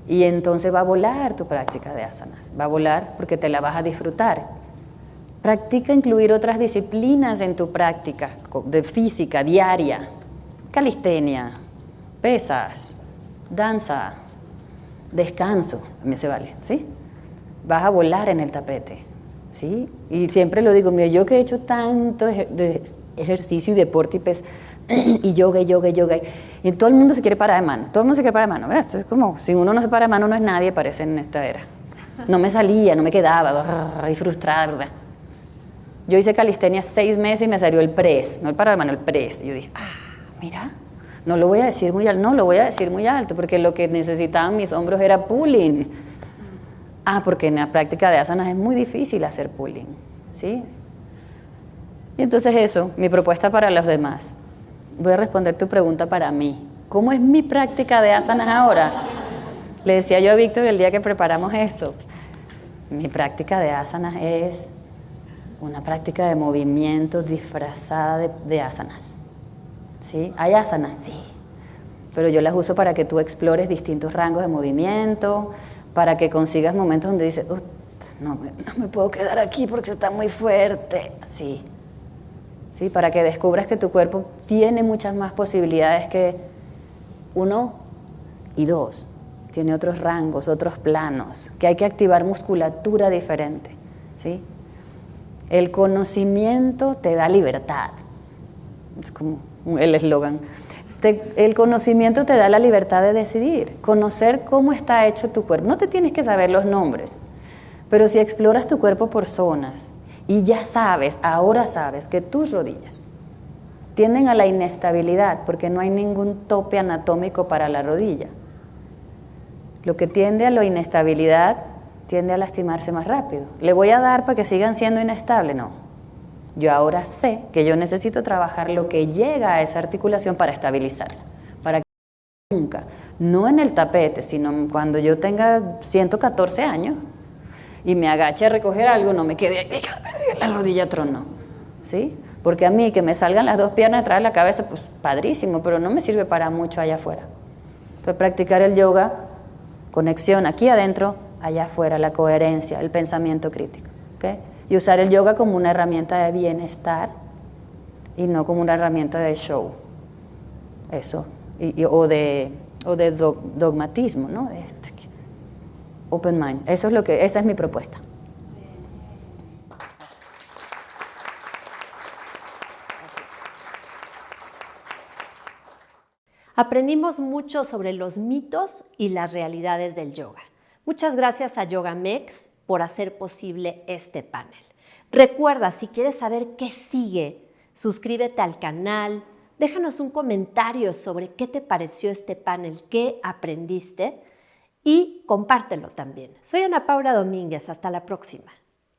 [SPEAKER 10] Y entonces va a volar tu práctica de asanas. Va a volar porque te la vas a disfrutar. Practica incluir otras disciplinas en tu práctica de física diaria. Calistenia, pesas, danza, descanso, también se vale, ¿sí? Vas a volar en el tapete, ¿sí? Y siempre lo digo, mira, yo que he hecho tanto de ejercicio y deporte y pes y yoga, y todo el mundo se quiere parar de mano, ¿verdad? Esto es como, si uno no se para de mano no es nadie, parece en esta era. No me salía, no me quedaba, y frustrada, ¿verdad? Yo hice calistenia 6 meses y me salió el press, no el parado de mano, el press. Y yo dije, mira, no lo voy a decir muy alto, porque lo que necesitaban mis hombros era pulling. Porque en la práctica de asanas es muy difícil hacer pulling, ¿sí? Y entonces eso, mi propuesta para los demás. Voy a responder tu pregunta para mí. ¿Cómo es mi práctica de asanas ahora? Le decía yo a Víctor el día que preparamos esto. Mi práctica de asanas es una práctica de movimiento disfrazada de asanas. ¿Sí? ¿Hay asanas? Sí. Pero yo las uso para que tú explores distintos rangos de movimiento, para que consigas momentos donde dices, no me puedo quedar aquí porque está muy fuerte. Sí. ¿Sí? Para que descubras que tu cuerpo tiene muchas más posibilidades que 1 y 2. Tiene otros rangos, otros planos, que hay que activar musculatura diferente. ¿Sí? El conocimiento te da libertad. Es como el eslogan. El conocimiento te da la libertad de decidir, conocer cómo está hecho tu cuerpo. No te tienes que saber los nombres, pero si exploras tu cuerpo por zonas y ya sabes, ahora sabes que tus rodillas tienden a la inestabilidad porque no hay ningún tope anatómico para la rodilla. Lo que tiende a la inestabilidad tiende a lastimarse más rápido. ¿Le voy a dar para que sigan siendo inestables? No. Yo ahora sé que yo necesito trabajar lo que llega a esa articulación para estabilizarla, para que nunca, no en el tapete, sino cuando yo tenga 114 años y me agache a recoger algo, no me quede la rodilla tronó, ¿sí? Porque a mí que me salgan las dos piernas detrás de la cabeza, pues padrísimo, pero no me sirve para mucho allá afuera. Entonces practicar el yoga, conexión aquí adentro, allá afuera, la coherencia, el pensamiento crítico, ¿okay? Y usar el yoga como una herramienta de bienestar y no como una herramienta de show. Eso. O de dogmatismo, ¿no? Open mind. Eso es esa es mi propuesta.
[SPEAKER 5] Aprendimos mucho sobre los mitos y las realidades del yoga. Muchas gracias a YogaMex por hacer posible este panel. Recuerda, si quieres saber qué sigue, suscríbete al canal, déjanos un comentario sobre qué te pareció este panel, qué aprendiste y compártelo también. Soy Ana Paula Domínguez, hasta la próxima.